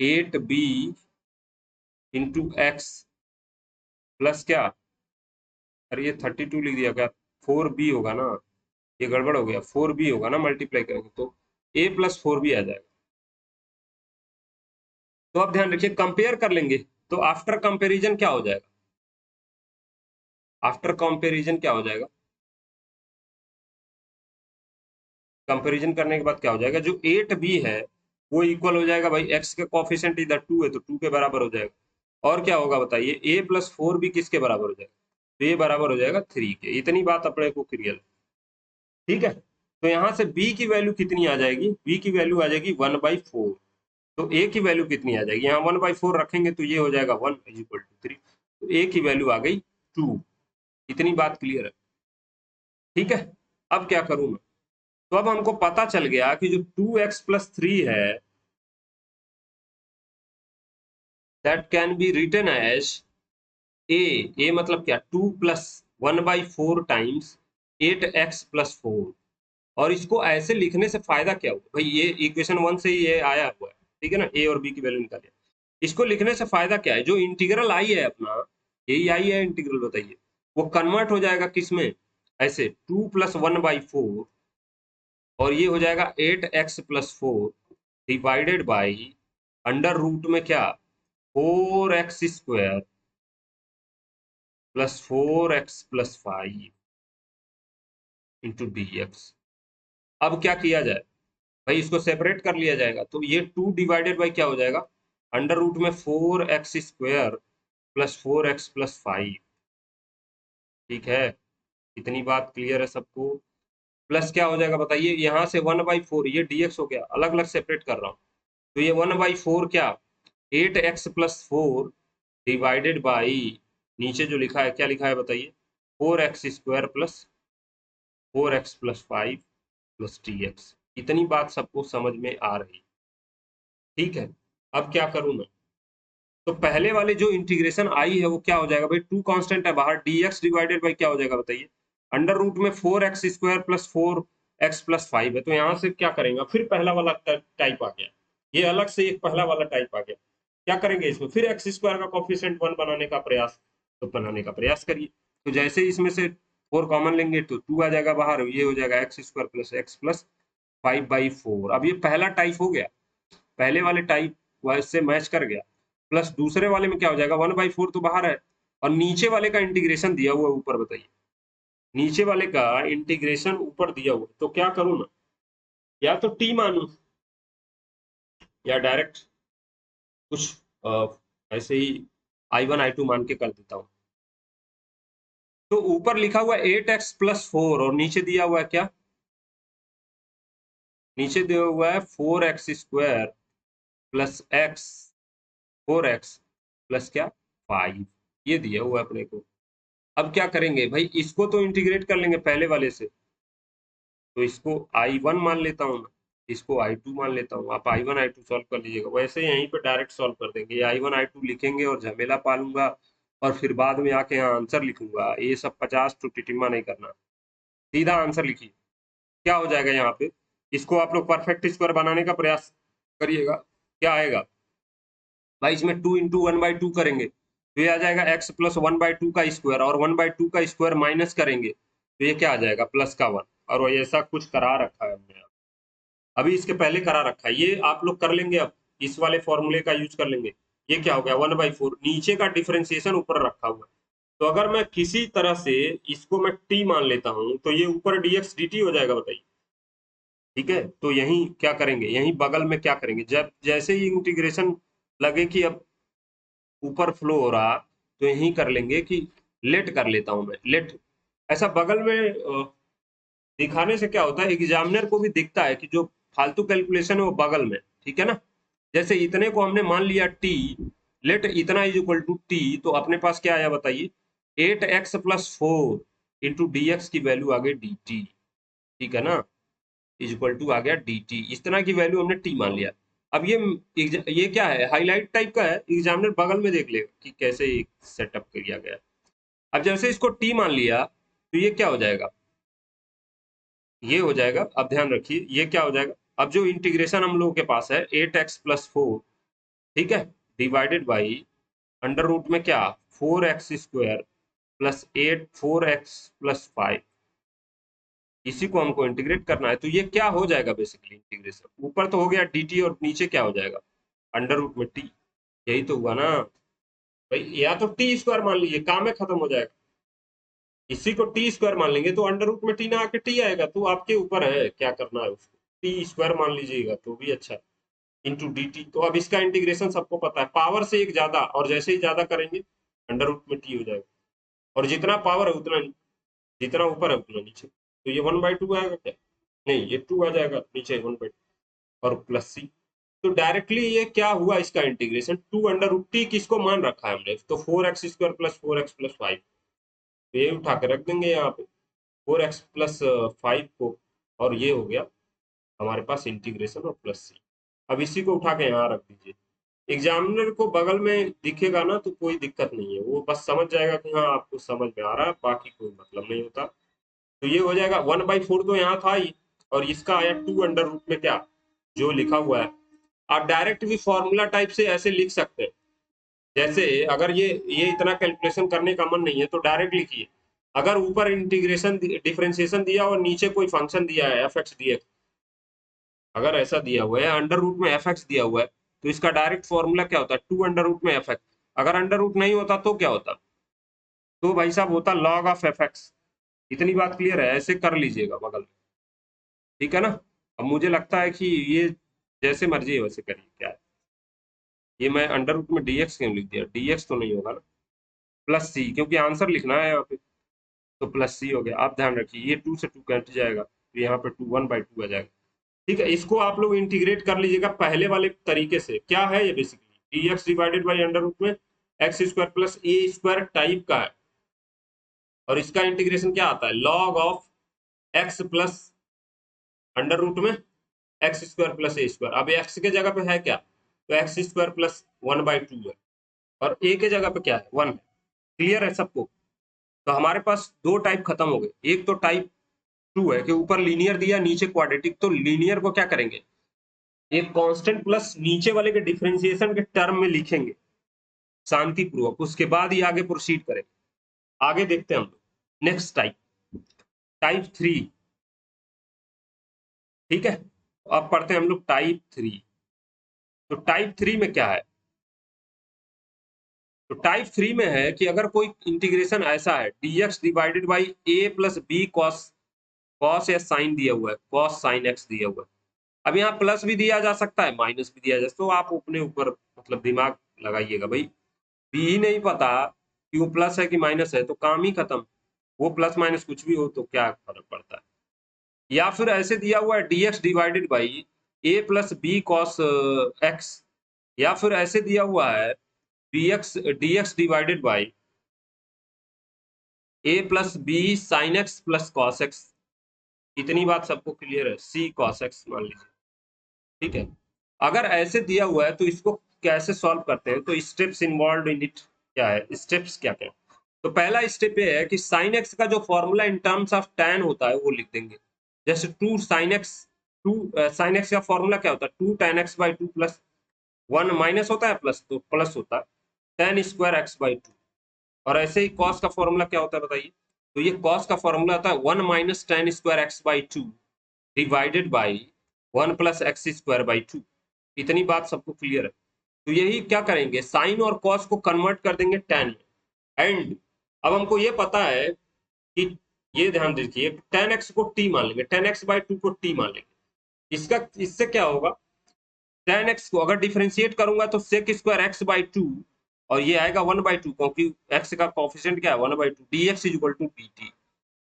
8b इंटू एक्स प्लस क्या, अरे ये 32 लिख दिया क्या, 4b होगा ना, ये गड़बड़ हो गया, 4b होगा ना, मल्टीप्लाई करेंगे तो a प्लस 4b आ जाएगा। तो अब ध्यान रखिए कंपेयर कर लेंगे, तो आफ्टर कंपेरिजन क्या हो जाएगा, आफ्टर कंपेरिजन क्या हो जाएगा, कंपेरिजन करने के बाद क्या हो जाएगा, जो 8b है वो इक्वल हो जाएगा भाई, x का कोफिशिएंट इधर 2 है तो 2 के बराबर हो जाएगा, और क्या होगा बताइए, a प्लस 4 किसके बराबर हो जाएगा, तो ये बराबर हो जाएगा 3 के। इतनी बात अपने को क्लियर, ठीक है। तो यहाँ से b की वैल्यू कितनी आ जाएगी, b की वैल्यू आ जाएगी 1/4। तो a की वैल्यू कितनी आ जाएगी, यहाँ 1/4 रखेंगे तो ये हो जाएगा 1 इक्वल टू 3। तो a की वैल्यू आ गई 2। इतनी बात क्लियर है, ठीक है। अब क्या करूं मैं, तो अब हमको पता चल गया कि जो 2x प्लस 3 है, that can be written as a मतलब क्या, 2 प्लस 1/4 टाइम्स 8x प्लस 4। और इसको ऐसे लिखने से फायदा क्या हुआ भाई, ये इक्वेशन 1 से ही ये आया हुआ है, ठीक है ना, ए और बी की वैल्यू निकालिए। इसको लिखने से फायदा क्या है, जो इंटीग्रल आई है अपना, यही आई है इंटीग्रल, बताइए, वो कन्वर्ट हो जाएगा किसमें, ऐसे 2 प्लस 1/4, और ये हो जाएगा 8x plus 4 divided by under root में क्या, 4x² plus 4x plus 5 into dx। अब क्या किया जाए भाई, इसको सेपरेट कर लिया जाएगा, तो ये 2 डिवाइडेड बाई क्या हो जाएगा, अंडर रूट में 4x² प्लस 4x प्लस 5, ठीक है। इतनी बात क्लियर है सबको। प्लस क्या हो जाएगा बताइए, यहाँ से 1/4, ये dx हो गया, अलग अलग सेपरेट कर रहा हूँ, तो ये 1/4 क्या, 8x प्लस 4 डिवाइडेड बाई, नीचे जो लिखा है क्या लिखा है बताइए, 4x² plus 4x plus 5 plus dx। इतनी बात सबको समझ में आ रही, ठीक है। अब क्या करूं मैं, तो पहले वाले जो इंटीग्रेशन आई है वो क्या हो जाएगा भाई, 2 कांस्टेंट है बाहर, dx डिवाइडेड बाई क्या हो जाएगा बताइए, अंडर रूट में 4x² प्लस 4x प्लस 5 है, तो यहाँ से क्या करेंगे, फिर पहला वाला टाइप आ गया, ये अलग से एक पहला वाला टाइप आ गया। क्या करेंगे इसमें, फिर x² का कोफिशिएंट 1 बनाने का प्रयास, तो बनाने का प्रयास करिए। तो जैसे ही इसमें से 4 कॉमन लेंगे तो 2 आ जाएगा बाहर, ये हो जाएगा x² प्लस x प्लस 5/4। अब ये पहला टाइप हो गया, पहले वाले टाइप से मैच कर गया। प्लस दूसरे वाले में क्या हो जाएगा, 1/4 तो बाहर है, और नीचे वाले का इंटीग्रेशन दिया हुआ है ऊपर, बताइए, नीचे वाले का इंटीग्रेशन ऊपर दिया हुआ, तो क्या करूं मैं, या तो टी मानू, या डायरेक्ट कुछ ऐसे ही I1 I2 मान के कर देता हूं। तो ऊपर लिखा हुआ 8x प्लस 4, और नीचे दिया हुआ है क्या, नीचे दिया हुआ है 4x² plus x, 4x plus क्या 5, ये दिया हुआ है अपने को। अब क्या करेंगे भाई, इसको तो इंटीग्रेट कर लेंगे पहले वाले से, तो इसको I1 मान लेता हूँ मैं, इसको I2 मान लेता हूँ, आप I1 I2 सॉल्व कर लीजिएगा, वैसे यहीं पे डायरेक्ट सॉल्व कर देंगे, ये I1 I2 लिखेंगे और झमेला पालूंगा, और फिर बाद में आके यहाँ आंसर लिखूंगा, ये सब 50 तो टिटिम्मा नहीं करना, सीधा आंसर लिखिए। क्या हो जाएगा यहाँ पे, इसको आप लोग परफेक्ट स्क्वायर बनाने का प्रयास करिएगा, क्या आएगा भाई, इसमें 2 इंटू 1/2 करेंगे तो ये आ जाएगा x प्लस 1/2 का स्क्वायर, और 1/2 का स्क्वायर माइनस करेंगे तो ये क्या आ जाएगा, प्लस का 1। और वो ऐसा कुछ करा रखा है हमने, अभी इसके पहले करा रखा है, ये आप लोग कर लेंगे, अब इस वाले फॉर्मूले का यूज कर लेंगे। ये क्या हो गया, 1/4, नीचे का डिफरेंशिएशन ऊपर रखा हुआ है, तो अगर मैं किसी तरह से इसको मैं t मान लेता हूं तो ये ऊपर dx dt हो जाएगा, बताइए, ठीक है। तो यही क्या करेंगे, यही बगल में क्या करेंगे, जब जैसे ही इंटीग्रेशन लगे कि अब ऊपर फ्लो हो रहा, तो यही कर लेंगे कि लेट कर लेता हूं मैं, लेट, ऐसा बगल में दिखाने से क्या होता है, एग्जामिनर को भी दिखता है कि जो फालतू कैलकुलेशन है वो बगल में, ठीक है ना। जैसे इतने को हमने मान लिया टी, लेट इतना इज इक्वल टू टी, तो अपने पास क्या आया बताइए, 8x plus 4 into d x की वैल्यू आ गई डी टी, ठीक है ना, इज इक्वल टू आ गया डी टी, इस तरह की वैल्यू हमने टी मान लिया। अब ये क्या है, हाईलाइट टाइप का है, एग्जामिनर बगल में देख लेगा कि कैसे सेटअप किया गया। अब जैसे इसको टी मान लिया तो ये क्या हो जाएगा, ये हो जाएगा, अब ध्यान रखिए ये क्या हो जाएगा, अब जो इंटीग्रेशन हम लोगों के पास है 8x प्लस 4, ठीक है, डिवाइडेड बाई अंडर रूट में क्या 4x² प्लस 4x प्लस 5, इसी को हमको इंटीग्रेट करना है, तो ये क्या हो जाएगा बेसिकली इंटीग्रेशन, ऊपर तो हो गया dt और नीचे क्या हो जाएगा अंडर रूट में t, यही तो हुआ ना भाई, या तो t² मान लीजिए, काम में खत्म हो जाएगा, इसी को t² मान लेंगे तो अंडर रूट में t ना आके t आएगा, तो आपके ऊपर है क्या करना है उसको, t² मान लीजिएगा तो भी अच्छा है। Into d T. तो अब इसका इंटीग्रेशन सबको पता है, पावर से एक ज्यादा, और जैसे ही ज्यादा करेंगे अंडर रूट में टी हो जाएगा, और जितना पावर है उतना, जितना ऊपर है उतना नीचे। तो ये 1/2 आएगा क्या, नहीं ये 2 आ जाएगा नीचे 1/2, और प्लस सी। तो डायरेक्टली ये क्या हुआ, इसका इंटीग्रेशन 2√t किसको मान रखा है हमने, तो 4x² प्लस 4x+5, तो ये उठा के रख देंगे यहाँ पे 4x+5 को, और ये हो गया हमारे पास इंटीग्रेशन और प्लस सी। अब इसी को उठा के यहाँ रख दीजिए, एग्जामिनर को बगल में दिखेगा ना तो कोई दिक्कत नहीं है, वो बस समझ जाएगा कि हाँ आपको समझ में आ रहा है, बाकी कोई मतलब नहीं होता। तो ये हो जाएगा 1/4 तो यहाँ था ही, और इसका आया 2 अंडर रूट में क्या, जो लिखा हुआ है। आप डायरेक्ट भी फॉर्मूला टाइप से ऐसे लिख सकते हैं, जैसे अगर ये इतना कैलकुलेशन करने का मन नहीं है तो डायरेक्ट लिखिए, अगर ऊपर इंटीग्रेशन डिफरेंशिएशन दिया और नीचे कोई फंक्शन दिया है एफ एक्स डी एक्स, अगर ऐसा दिया हुआ है अंडर रूट में एफ एक्स दिया हुआ है, तो इसका डायरेक्ट फॉर्मूला क्या होता है, 2 अंडर रूट में एफ एक्स। अगर अंडर रूट नहीं होता तो क्या होता, तो भाई साहब होता लॉग ऑफ एफ एक्स। इतनी बात क्लियर है, ऐसे कर लीजिएगा बगल में, ठीक है ना। अब मुझे लगता है कि ये जैसे मर्जी है वैसे करिए, क्या है ये, मैं अंडर रूट में डीएक्स क्यों लिख दिया, डीएक्स तो नहीं होगा ना, प्लस सी, क्योंकि आंसर लिखना है यहाँ पे, तो प्लस सी हो गया। आप ध्यान रखिए ये 2 से 2 कट जाएगा, तो यहाँ पे 1/2 आ जाएगा। ठीक है, इसको आप लोग इंटीग्रेट कर लीजिएगा पहले वाले तरीके से। क्या है ये, basically dx divided by under root में x² प्लस a² टाइप का है, और इसका इंटीग्रेशन क्या आता है, log of x plus under root में x² प्लस a²। अब x के जगह पे है क्या, तो x² प्लस 1/2 है, और a के जगह पे क्या है, 1 है। क्लियर है सबको। तो हमारे पास दो टाइप खत्म हो गए, एक तो टाइप 2 है कि ऊपर लीनियर दिया नीचे क्वाड्रेटिक, तो लीनियर को क्या करेंगे, एक कांस्टेंट प्लस नीचे वाले के डिफरेंशिएशन के टर्म में लिखेंगे शांति पूर्वक, उसके बाद ही आगे प्रोसीड करें। आगे देखते हैं हम लोग नेक्स्ट टाइप, टाइप 3। ठीक है, अब पढ़ते हैं हम लोग टाइप 3। तो टाइप 3 में क्या है, तो टाइप 3 में है कि अगर कोई इंटीग्रेशन ऐसा है dx divided by a plus B cos, cos या साइन दिया हुआ है, कॉस साइन x दिया हुआ है। अब यहाँ प्लस भी दिया जा सकता है माइनस भी दिया जा सकता है, तो आप अपने ऊपर मतलब दिमाग लगाइएगा भाई, बी ही नहीं पता कि वो प्लस है कि माइनस है तो काम ही खत्म, वो प्लस माइनस कुछ भी हो तो क्या फर्क पड़ता है। या फिर ऐसे दिया हुआ है dx divided by a plus B cos x, या फिर ऐसे दिया हुआ है dx divided by a plus b sine x plus cos x. इतनी बात सबको क्लियर है, c कॉस एक्स मान लीजिए। ठीक है, अगर ऐसे दिया हुआ है तो इसको कैसे सॉल्व करते हैं, तो स्टेप्स इन्वॉल्व इन इट क्या है, स्टेप्स क्या क्या। तो पहला स्टेप ये है कि साइन एक्स का जो formula in terms of tan होता है वो लिख देंगे, जैसे 2 sin x, 2 sin x का फॉर्मूला क्या होता है, 2 tan x by 2 plus 1 minus होता है प्लस, तो प्लस होता है tan स्क्वायर x बाई 2। और ऐसे ही कॉस का फॉर्मूला क्या होता है बताइए, तो ये कॉस का फॉर्मूला होता है 1 minus tan square x by 2 divided by 1 plus x square by 2। इतनी बात सबको क्लियर है। तो यही क्या करेंगे, साइन और कॉस को कन्वर्ट कर देंगे tan में। एंड अब हमको ये पता है कि, ये ध्यान दीजिए, tan x को t मान लेंगे, tan x बाई 2 को t मान लेंगे। इसका इससे क्या होगा, tan x को अगर डिफरेंशिएट करूंगा तो sec स्क्वायर x बाई 2, और ये आएगा 1/2, क्योंकि x का कोफिशिएंट क्या है 1/2, dx इक्वल टू dt।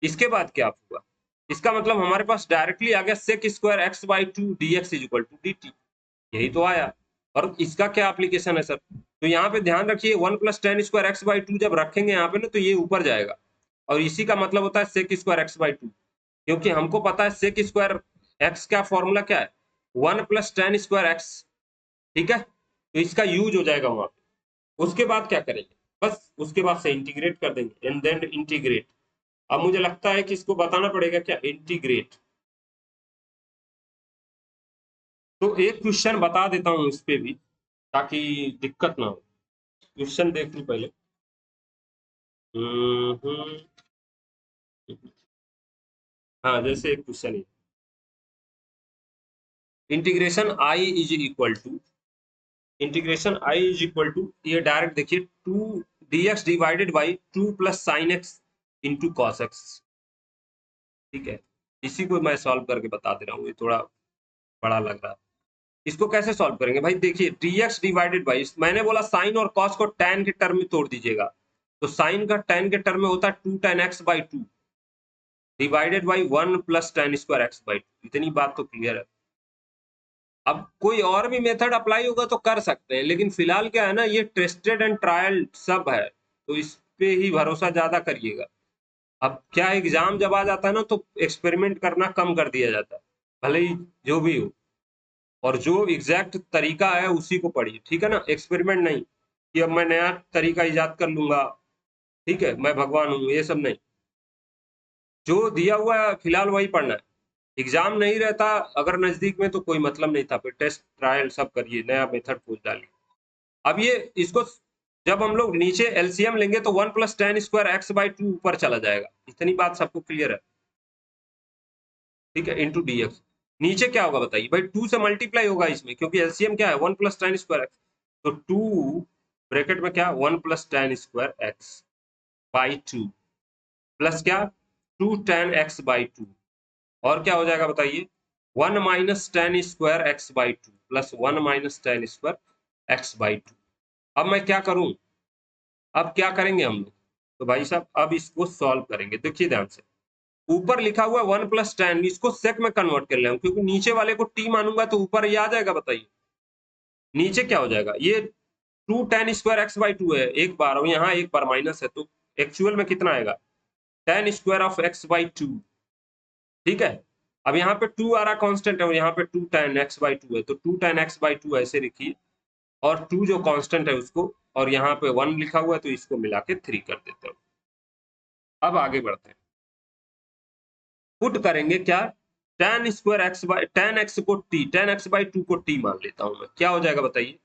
इसके बाद क्या हुआ, इसका मतलब हमारे पास डायरेक्टली आ गया sec square x by 2 dx equal to dt, यही तो आया। और इसका क्या एप्लीकेशन है सर, तो यहाँ पे ध्यान रखिए 1 plus tan square x by 2 जब रखेंगे यहाँ पे ना तो ये ऊपर जाएगा, और इसी का मतलब होता है sec स्क्वायर x बाई 2, क्योंकि हमको पता है sec स्क्वायर x का फॉर्मूला क्या है 1 प्लस tan स्क्वायर एक्स। ठीक है, तो इसका यूज हो जाएगा वहां पे। उसके बाद क्या करेंगे, बस उसके बाद से इंटीग्रेट कर देंगे, एंड देन इंटीग्रेट। अब मुझे लगता है कि इसको बताना पड़ेगा क्या, इंटीग्रेट। तो एक क्वेश्चन बता देता हूँ इस पे भी, ताकि दिक्कत ना हो। क्वेश्चन देख लूं पहले। हम्म, हाँ जैसे एक क्वेश्चन है, integration I is equal to, integration I is equal to, ये डायरेक्ट देखिए 2 dx divided by 2 plus sine x into cos x. ठीक है, इसी को मैं सॉल्व करके बता दे रहा हूँ, ये थोड़ा बड़ा लग रहा है। इसको कैसे सॉल्व करेंगे भाई? देखिए dx डिवाइडेड बाई, मैंने बोला साइन और कॉस को tan के टर्म में तोड़ दीजिएगा, तो साइन का tan के टर्म में होता है 2 tan x by 2 divided by 1 plus tan square x by 2। इतनी बात तो क्लियर है। अब कोई और भी मेथड अप्लाई होगा तो कर सकते हैं, लेकिन फिलहाल क्या है ना, ये टेस्टेड एंड ट्रायल सब है, तो इस पे ही भरोसा ज्यादा करिएगा। अब क्या, एग्जाम जब आ जाता है ना तो एक्सपेरिमेंट करना कम कर दिया जाता है, भले ही जो भी हो, और जो एग्जैक्ट तरीका है उसी को पढ़िए, ठीक है ना? एक्सपेरिमेंट नहीं कि अब मैं नया तरीका इजाद कर लूंगा, ठीक है, मैं भगवान हूँ, ये सब नहीं। जो दिया हुआ है फिलहाल वही पढ़ना है। एग्जाम नहीं रहता अगर नजदीक में तो कोई मतलब नहीं था, फिर टेस्ट ट्रायल सब करिए, नया मेथड खोज डालिए। अब ये इसको जब हम लोग नीचे एलसीएम लेंगे तो 1 plus ten square x by 2 ऊपर चला जाएगा। इतनी बात सबको क्लियर है? ठीक है, इंटू डीएक्स। नीचे क्या होगा बताइए भाई? 2 से मल्टीप्लाई होगा इसमें, क्योंकि एलसीएम क्या है 1 प्लस टेन स्क्वायर एक्स, तो 2 ब्रैकेट में क्या 1 plus ten square x by 2 plus क्या 2 टेन एक्स बाई 2, और क्या हो जाएगा बताइए? 1 minus ten square x by 2 plus 1 minus ten square x by 2। अब मैं क्या करूं? अब क्या करेंगे हम लोग? तो भाई साहब अब इसको सॉल्व करेंगे, देखिए ध्यान से। ऊपर लिखा हुआ 1 प्लस टेन, इसको सेक में कन्वर्ट कर ले, क्योंकि नीचे वाले को टी मानूंगा तो ऊपर ये आ जाएगा। बताइए नीचे क्या हो जाएगा? ये 2 टेन स्क्वायर एक्स बाई 2 है एक बार, और यहाँ एक बार माइनस है, तो एक्चुअल में कितना आएगा? Ten square of X by 2। ठीक है, अब यहाँ पे 2 आ रहा कांस्टेंट है, और यहाँ पे 2 tan x बाई 2 है, तो 2 tan x बाई 2 ऐसे लिखिए, और 2 जो कांस्टेंट है उसको, और यहाँ पे 1 लिखा हुआ है तो इसको मिला के 3 कर देते हैं। अब आगे बढ़ते हैं, पुट करेंगे क्या? tan square x by tan x को t, tan x बाई 2 को t मान लेता हूं मैं, क्या हो जाएगा बताइए?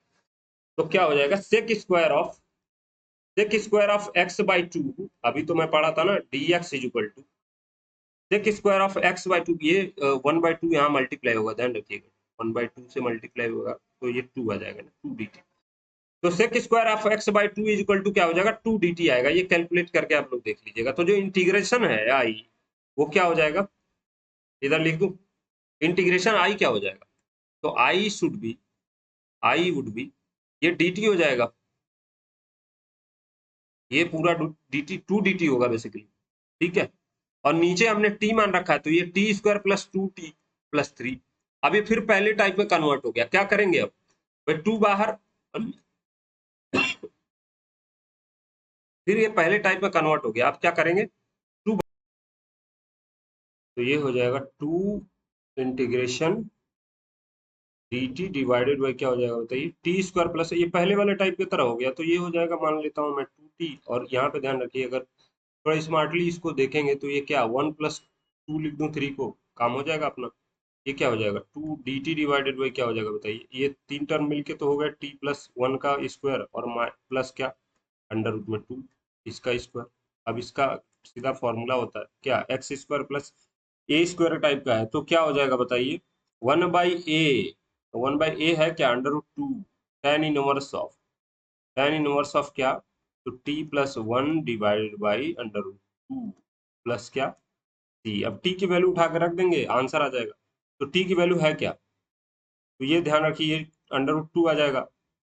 तो क्या हो जाएगा? Sec square of x by 2, अभी तो मैं पढ़ा था ना dx is equal to sec square of x by 2, ये 1 बाई 2 यहाँ मल्टीप्लाई होगा, ध्यान रखिएगा, 1 बाई 2 से मल्टीप्लाई होगा तो ये 2 आ जाएगा ना, 2 dt। तो sec square of x by 2 is equal to क्या हो जाएगा? 2 dt आएगा। ये कैलकुलेट करके आप लोग देख लीजिएगा। तो जो इंटीग्रेशन है आई, वो क्या हो जाएगा? इधर लिख दूं, इंटीग्रेशन आई क्या हो जाएगा? तो आई वुड बी ये dt हो जाएगा, ये पूरा dt 2 dt होगा बेसिकली, ठीक है। और नीचे हमने t मान रखा है, तो ये T square plus 2t plus 3। अब ये फिर पहले टाइप में कन्वर्ट हो गया, क्या करेंगे अब भाई? 2 बाहर, फिर ये पहले टाइप में कन्वर्ट हो गया, अब क्या करेंगे? 2, तो ये हो जाएगा 2 इंटीग्रेशन dt डिवाइडेड बाई क्या हो जाएगा बताइए? टी स्क्वायर प्लस, ये पहले वाले टाइप की तरह हो गया, तो ये हो जाएगा, मान लेता हूँ मैं 2t, और यहाँ पे ध्यान रखिए, अगर थोड़ा स्मार्टली इसको देखेंगे तो ये क्या 1 प्लस 2 लिख दूं 3 को, काम हो जाएगा अपना। ये क्या हो जाएगा? 2 dt डिवाइडेड बाई क्या हो जाएगा बताइए? ये 3 टर्म मिलके तो हो गया t प्लस 1 का स्क्वायर, और प्लस क्या अंडर रूट में 2 इसका स्क्वायर। अब इसका सीधा फॉर्मूला होता है क्या, x square plus A square type का है, तो क्या हो जाएगा बताइए? 1 बाई ए, 1 बाई ए है क्या under root 2 tan inverse of क्या, तो t plus 1 divided by under root 2 plus क्या टी। अब टी की वैल्यू उठा के रख देंगे, आंसर आ जाएगा। तो टी की वैल्यू है क्या? तो ये ध्यान रखिए, ये अंडर रूट 2 आ जाएगा।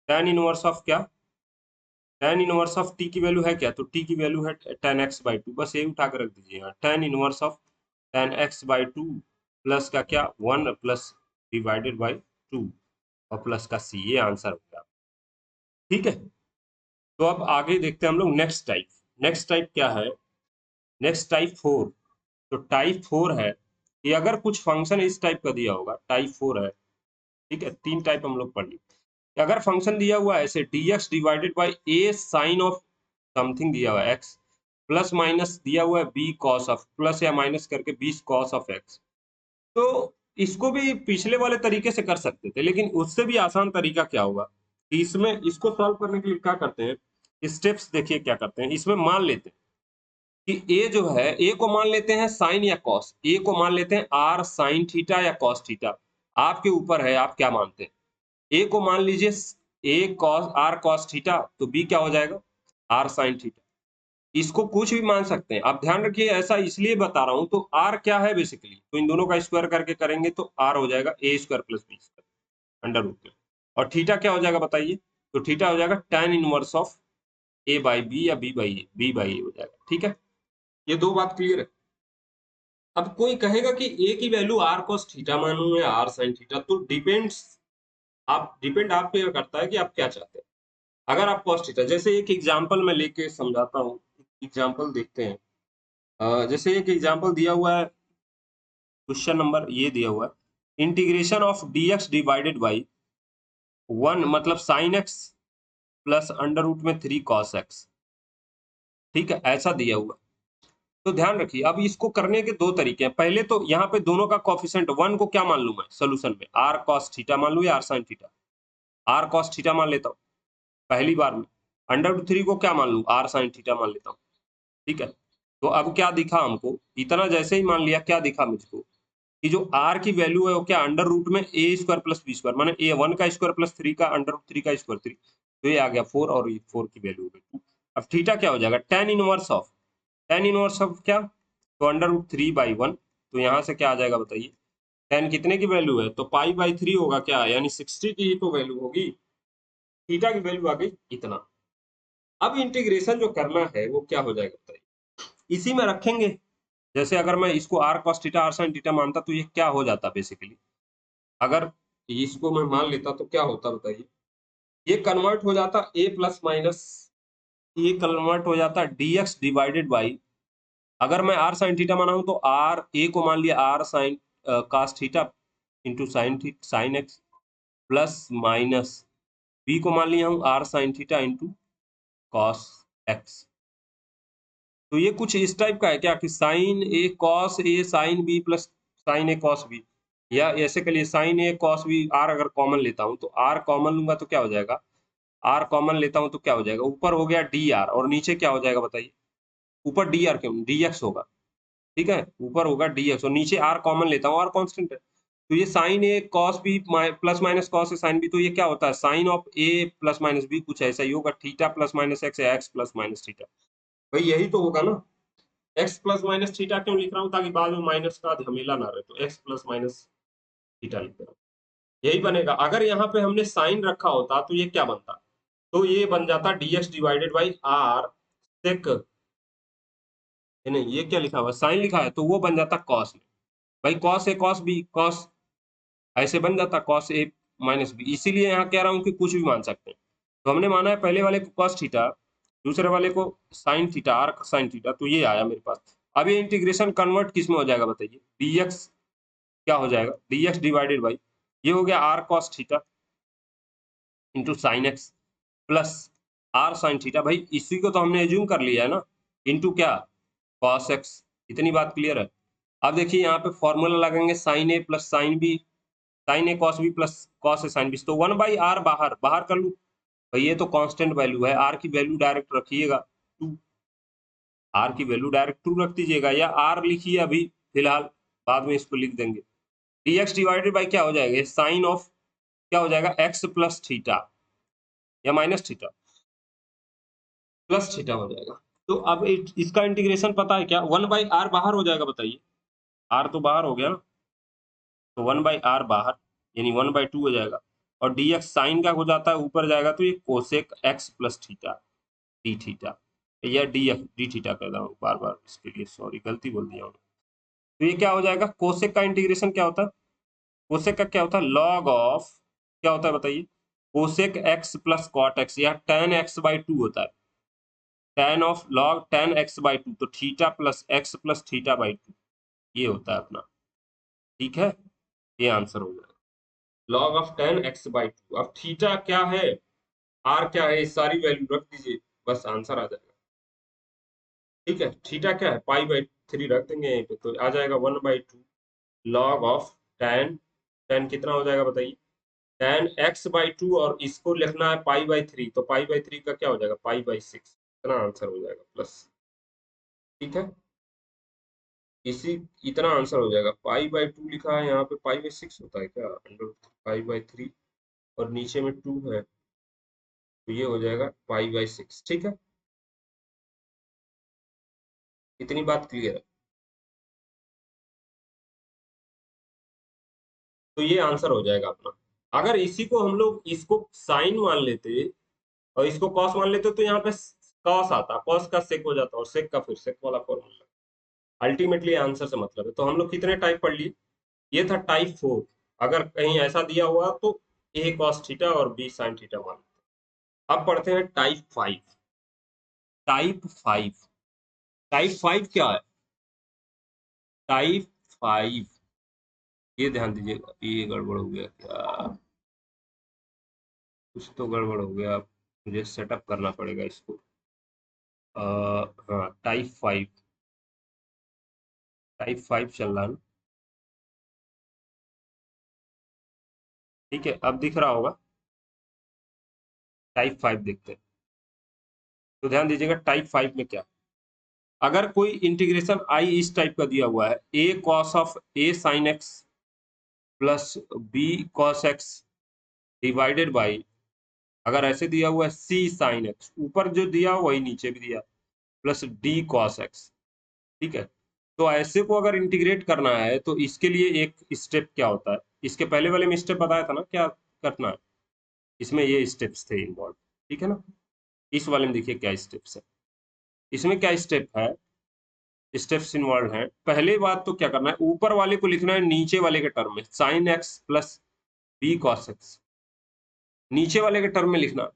टेन इनवर्स ऑफ क्या, टेन इनवर्स ऑफ टी की वैल्यू है क्या? तो टी की वैल्यू है टेन एक्स बाई 2, बस ये उठा कर रख दीजिए यहाँ, ten inverse of ten x by 2 plus का क्या 1 प्लस डिवाइडेड बाई 2, और प्लस का सी, ये आंसर हो गया। ठीक है, तो अब आगे देखते हैं हम लोग नेक्स्ट टाइप। नेक्स्ट टाइप क्या है? Next type 4। तो टाइप 4 है कि अगर कुछ फंक्शन इस टाइप का दिया होगा, टाइप 4 है, ठीक है। 3 टाइप हम लोग पढ़ ली। अगर फंक्शन दिया हुआ है ऐसे dx divided by a sine of something दिया हुआ है x, प्लस माइनस दिया हुआ है b कॉस ऑफ, प्लस या माइनस करके 20 कॉस ऑफ x, तो इसको भी पिछले वाले तरीके से कर सकते थे, लेकिन उससे भी आसान तरीका क्या होगा कि इसमें इसको सॉल्व करने के लिए क्या करते हैं, स्टेप्स देखिए क्या करते हैं। इसमें मान लेते हैं कि a जो है, a को मान लेते हैं साइन या कॉस, a को मान लेते हैं r साइन थीटा या कॉस थीटा, आपके ऊपर है आप क्या मानते हैं। ए को मान लीजिए ए कॉस आर कॉस थीटा, तो बी क्या हो जाएगा आर साइन थीटा। इसको कुछ भी मान सकते हैं। आप ध्यान रखिए, ऐसा इसलिए बता रहा हूं, तो आर क्या है बेसिकली, तो इन दोनों का स्क्वायर करके करेंगे तो आर हो जाएगा A square plus B square under root में। और थीटा क्या हो जाएगा बताइए, तो थीटा हो जाएगा tan inverse of a by b या b बाई ए हो जाएगा। ठीक है, ये दो बात क्लियर है। अब कोई कहेगा कि a की वैल्यू r cos थीटा मानूं या r sin थीटा, तो डिपेंड आप पे करता है कि आप क्या चाहते हैं। अगर आप cos थीटा, जैसे एक एग्जांपल मैं लेके समझाता हूँ, एग्जांपल देखते हैं। जैसे एक एग्जांपल दिया हुआ है, क्वेश्चन नंबर ये दिया हुआ है, integration of dx divided by 1 मतलब sin x plus under root में 3 cos x। ठीक है, ऐसा दिया हुआ। तो ध्यान रखिए, अब इसको करने के दो तरीके हैं। पहले तो यहाँ पे दोनों का कोफिशिएंट 1 को क्या मान लूं मैं सोल्यूशन में, r cos थीटा मान लूं या r sin theta, r cos theta मान लेता हूँ पहली बार में। अंडर रूट 3 को क्या मान लूं, r sin थीटा मान लेता हूँ। ठीक है, तो अब क्या दिखा हमको, इतना जैसे ही मान लिया, क्या दिखा मुझको कि जो r की वैल्यू है वो क्या, अंडर रूट में a square plus B square, माने a 1 का स्क्वायर प्लस 3 का अंडर रूट 3 का स्क्वायर 3, तो ये आ गया 4 और ये 4 की वैल्यू हो गई 2। अब थीटा क्या हो जाएगा, tan इनवर्स ऑफ क्या, तो अंडर रूट 3 बाई 1, तो यहाँ से क्या आ जाएगा बताइए, tan कितने की वैल्यू है, तो पाई बाई 3 होगा क्या, यानी 60 की ही तो वैल्यू होगी, थीटा की वैल्यू आ गई इतना। अब इंटीग्रेशन जो करना है वो क्या हो जाएगा बताइए, इसी में रखेंगे। जैसे अगर मैं इसको r cos theta r sin theta मानता तो ये क्या हो जाता बेसिकली, अगर इसको मैं मान लेता तो क्या होता बताइए, ये कन्वर्ट हो जाता a प्लस माइनस, ये कन्वर्ट हो जाता dx डिवाइडेड बाई, अगर मैं r sin थीटा माना हूं तो r a को मान लिया r sin cos theta into sine x plus minus b को मान लिया हूं r sin theta into cos x। तो ये कुछ इस टाइप का है क्या कि साइन ए कॉस ए साइन बी प्लस साइन ए कॉस बी, या ऐसे के लिए साइन ए कॉस बी, आर अगर कॉमन लेता हूं तो आर कॉमन लूंगा तो क्या हो जाएगा, आर कॉमन लेता हूं तो क्या हो जाएगा, ऊपर हो गया डी आर और नीचे क्या हो जाएगा बताइए, ऊपर डी आर क्यों, डी एक्स होगा। ठीक है, ऊपर होगा डी एक्स और नीचे आर कॉमन लेता हूँ, आर कॉन्स्टेंट है। तो ये साइन ए cos B plus minus cos ए साइन बी, तो ये क्या होता है sine of A plus minus B, कुछ ऐसा ही होगा, थीटा प्लस माइनस एक्स या एक्स प्लस माइनस थीटा, भाई यही तो होगा ना। एक्स प्लस माइनस थीटा क्यों लिख रहा हूँ, ताकि बाद में माइनस का झमेला ना रहे, तो एक्स प्लस माइनस थीटा लिख रहा हूँ, यही बनेगा। अगर यहाँ पे हमने साइन रखा होता तो ये क्या बनता, तो ये बन जाता dx डिवाइडेड बाई आर सेक, नहीं ये क्या लिखा हुआ साइन लिखा है, तो वो बन जाता कॉस में, भाई cos A cos B cos, ऐसे बन जाता कॉस ए माइनस बी। इसीलिए यहाँ कह रहा हूँ कि कुछ भी मान सकते हैं। तो हमने माना है पहले वाले को कॉस थीटा, दूसरे वाले को sine theta r sine theta, तो ये आया मेरे पास। अब ये इंटीग्रेशन कन्वर्ट किस में हो जाएगा बताइए, dx क्या हो जाएगा, dx डिवाइडेड बाई, ये हो गया r cos theta into sine x plus r sin theta, भाई इसी को तो हमने एज्यूम कर लिया है ना, इंटू क्या cos x। इतनी बात क्लियर है। अब देखिए यहाँ पे फॉर्मूला लगेंगे sign A plus sine B, sign A cos B plus cos A sine B, तो 1/r बाहर बाहर कर लूँ, भाई ये तो कांस्टेंट वैल्यू है, r की वैल्यू डायरेक्ट रखिएगा 2, r की वैल्यू डायरेक्ट 2 रख दीजिएगा, या r लिखिए अभी फिलहाल, बाद में इसको लिख देंगे। dx डिवाइडेड बाई क्या हो जाएगा, साइन ऑफ क्या हो जाएगा x प्लस थीटा या माइनस थीटा, प्लस थीटा हो जाएगा। तो अब इसका इंटीग्रेशन पता है क्या, 1/r बाहर हो जाएगा बताइए, r तो बाहर हो गया ना, तो 1/r बाहर यानी 1/2 हो जाएगा, और dx साइन का हो जाता है ऊपर जाएगा, तो ये cosec x plus theta D theta, या डी थीटा कह रहा हूँ बार बार, इसके लिए सॉरी गलती बोल दिया हूँ। तो ये क्या हो जाएगा, कोसेक का इंटीग्रेशन क्या होता है, कोसेक का क्या होता है लॉग ऑफ, क्या होता है बताइए, cosec x plus cot x या tan x/2 होता है, tan of log tan x/2, तो थीटा प्लस x प्लस थीटा/2 ये होता है अपना। ठीक है, ये आंसर हो जाएगा log ऑफ tan x/2। अब थीटा क्या है, r क्या है, इस सारी वैल्यू रख दीजिए, बस आंसर आ जाएगा। ठीक है, थीटा क्या है पाई/3 रख देंगे यहीं पे, तो आ जाएगा 1/2 log ऑफ tan, tan कितना हो जाएगा बताइए, tan x/2, और इसको लिखना है पाई/3, तो पाई/3 का क्या हो जाएगा पाई/6, इतना आंसर हो जाएगा प्लस। ठीक है, इसी इतना आंसर हो जाएगा, पाई/2 लिखा है यहाँ पे, पाई/6 होता है क्या, अंडर पाई/3 और नीचे में 2 है, तो ये हो जाएगा पाई/6। ठीक है, इतनी बात क्लियर है, तो ये आंसर हो जाएगा अपना। अगर इसी को हम लोग इसको साइन मान लेते और इसको कॉस मान लेते तो यहाँ पे कॉस आता, कॉस का सेक हो जाता और सेक का फिर सेक वाला फॉर्मूला। अल्टीमेटली आंसर से मतलब है। तो हम लोग कितने टाइप पढ़ लिए? ये था टाइप 4। अगर कहीं ऐसा दिया हुआ तो ए कॉस थीटा और बी साइन थीटा मान लेते। अब पढ़ते हैं टाइप 5। टाइप 5, टाइप 5 क्या है? टाइप 5, ये ध्यान दीजिएगा, ये गड़बड़ हो गया क्या? कुछ तो गड़बड़ हो गया, मुझे सेटअप करना पड़ेगा इसको। हाँ, टाइप 5, टाइप 5 चल रहा है ना? ठीक है, अब दिख रहा होगा। टाइप 5 देखते हैं। तो ध्यान दीजिएगा टाइप 5 में क्या, अगर कोई इंटीग्रेशन आई इस टाइप का दिया हुआ है, A cos of A sine x plus B cos X divided by, अगर ऐसे दिया हुआ है सी साइन एक्स, ऊपर जो दिया वही नीचे भी दिया, प्लस डी कॉस एक्स। ठीक है, तो ऐसे को अगर इंटीग्रेट करना है तो इसके लिए एक स्टेप क्या होता है, इसके पहले वाले में स्टेप बताया था ना क्या करना है, इसमें ये स्टेप्स थे इन्वॉल्व। ठीक है ना? इस वाले में देखिए क्या स्टेप्स है, इसमें क्या स्टेप है, स्टेप्स इन्वॉल्व हैं। पहले बात तो क्या करना है, ऊपर वाले को लिखना है नीचे वाले के टर्म में, sine x plus B cos x, नीचे वाले के टर्म में लिखना।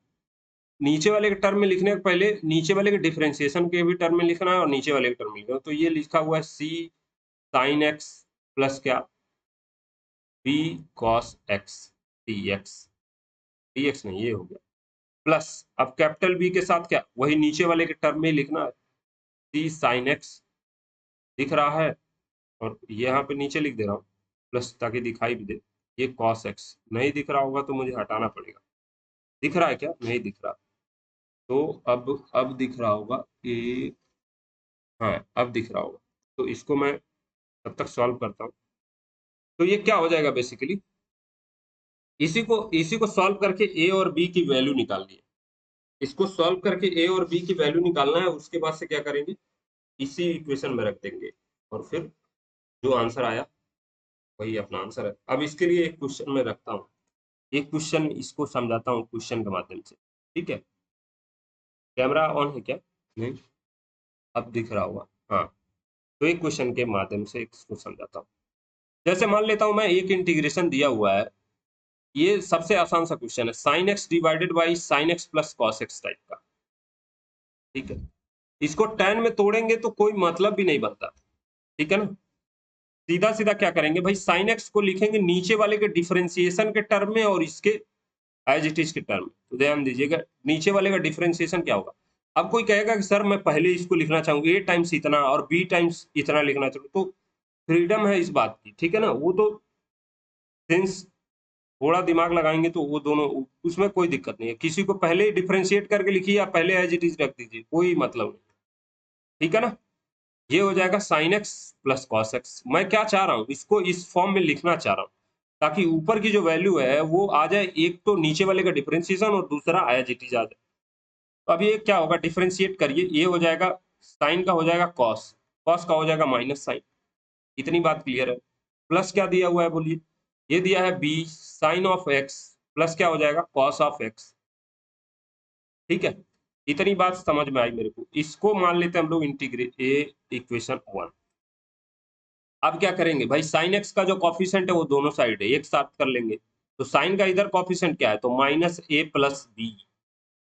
नीचे वाले के टर्म में लिखने के पहले नीचे वाले के डिफरेंशिएशन के भी टर्म में लिखना है और नीचे वाले के टर्म में लिखना है। तो ये लिखा हुआ है सी साइन एक्स प्लस क्या, b cos x d x, d x नहीं ये हो गया, प्लस अब कैपिटल बी के साथ क्या, वही नीचे वाले के टर्म में लिखना है, सी साइन एक्स दिख रहा है और यहाँ पे नीचे लिख दे रहा हूँ प्लस, ताकि दिखाई भी दे। ये कॉस एक्स नहीं दिख रहा होगा तो मुझे हटाना पड़ेगा। दिख रहा है क्या? नहीं दिख रहा। तो अब दिख रहा होगा कि, हाँ अब दिख रहा होगा। तो इसको मैं तब तक सॉल्व करता हूँ। तो ये क्या हो जाएगा बेसिकली, इसी को सॉल्व करके ए और बी की वैल्यू निकालनी है। इसको सॉल्व करके ए और बी की वैल्यू निकालना है, उसके बाद से क्या करेंगे, इसी इक्वेशन में रख देंगे और फिर जो आंसर आया वही अपना आंसर है। अब इसके लिए एक क्वेश्चन में रखता हूँ, एक क्वेश्चन इसको समझाता हूँ क्वेश्चन के माध्यम से। ठीक है, कैमरा ऑन है क्या? नहीं, अब दिख रहा होगा। हाँ, तो एक क्वेश्चन के माध्यम से इसको समझाता हूँ। जैसे मान लेता हूँ मैं एक इंटीग्रेशन दिया हुआ है, ये सबसे आसान सा क्वेश्चन है, sine x divided by sine x plus cos x type का। ठीक है, इसको टेन में तोड़ेंगे तो कोई मतलब भी नहीं बनता। ठीक है ना? सीधा सीधा क्या करेंगे भाई, साइन एक्स को लिखेंगे नीचे वाले के डिफरेंशिएशन के टर्म में और इसके एज इट इज के टर्म। तो ध्यान दीजिएगा नीचे वाले का डिफरेंशिएशन क्या होगा। अब कोई कहेगा कि सर मैं पहले इसको लिखना चाहूंगा ए टाइम्स इतना और बी टाइम्स इतना लिखना चाहूंगा, तो फ्रीडम है इस बात की। ठीक है ना? वो तो सिंस थोड़ा दिमाग लगाएंगे तो वो दोनों, उसमें कोई दिक्कत नहीं है। किसी को पहले ही डिफरेंशिएट करके लिखिए या पहले एज इट इज रख दीजिए, कोई मतलब नहीं। ठीक है ना? ये हो जाएगा sine x plus cos x. मैं क्या चाह रहा हूँ, इसको इस फॉर्म में लिखना चाह रहा हूँ ताकि ऊपर की जो वैल्यू है वो आ जाए, एक तो नीचे वाले का डिफरेंशिएशन और दूसरा एज इट इज आ जाए। तो अब ये क्या होगा, डिफरेंशिएट करिए, ये हो जाएगा साइन का हो जाएगा कॉस, कॉस का हो जाएगा माइनस साइन। इतनी बात क्लियर है? प्लस क्या दिया हुआ है बोलिए, ये दिया है b sine of x plus क्या हो जाएगा कॉस ऑफ एक्स। ठीक है, इतनी बात समझ में आई मेरे को। इसको मान लेते हैं हम लोग इंटीग्रेट ए इक्वेशन 1। अब क्या करेंगे भाई, साइन एक्स का जो कॉफिशेंट है वो दोनों साइड है एक साथ कर लेंगे। तो साइन का इधर कॉफिशेंट क्या है, तो माइनस ए प्लस बी,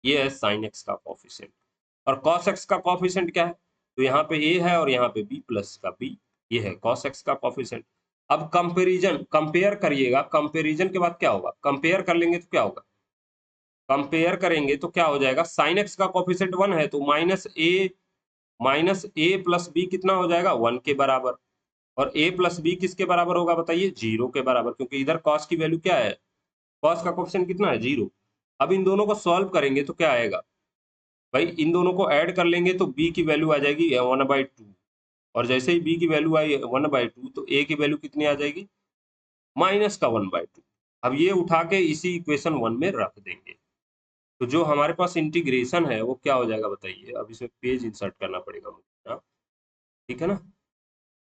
ये है साइन एक्स का कॉफिशेंट। और कॉस एक्स का कॉफिशेंट क्या है, तो यहाँ पे ए है और यहाँ पे बी प्लस का बी, ये है कॉस एक्स का कॉफिशेंट। अब कंपेरिजन, कंपेयर करिएगा, कंपेरिजन के बाद क्या होगा, कंपेयर कर लेंगे तो क्या होगा, कंपेयर करेंगे तो क्या हो जाएगा, साइन एक्स का कॉफिशेंट 1 है तो माइनस ए प्लस बी कितना हो जाएगा 1 के बराबर। और a प्लस बी किसके बराबर होगा बताइए, 0 के बराबर, क्योंकि इधर cos की वैल्यू क्या है, cos का कोफिशिएंट कितना है 0। अब इन दोनों को सॉल्व करेंगे तो क्या आएगा भाई, इन दोनों को ऐड कर लेंगे तो b की वैल्यू आ जाएगी 1/2। और जैसे ही b की वैल्यू आई 1/2 तो a की वैल्यू कितनी आ जाएगी, माइनस का 1/2। अब ये उठा के इसी इक्वेशन 1 में रख देंगे। तो जो हमारे पास इंटीग्रेशन है वो क्या हो जाएगा बताइए, अब इसमें पेज इंसर्ट करना पड़ेगा मुझे। हाँ, ठीक है ना?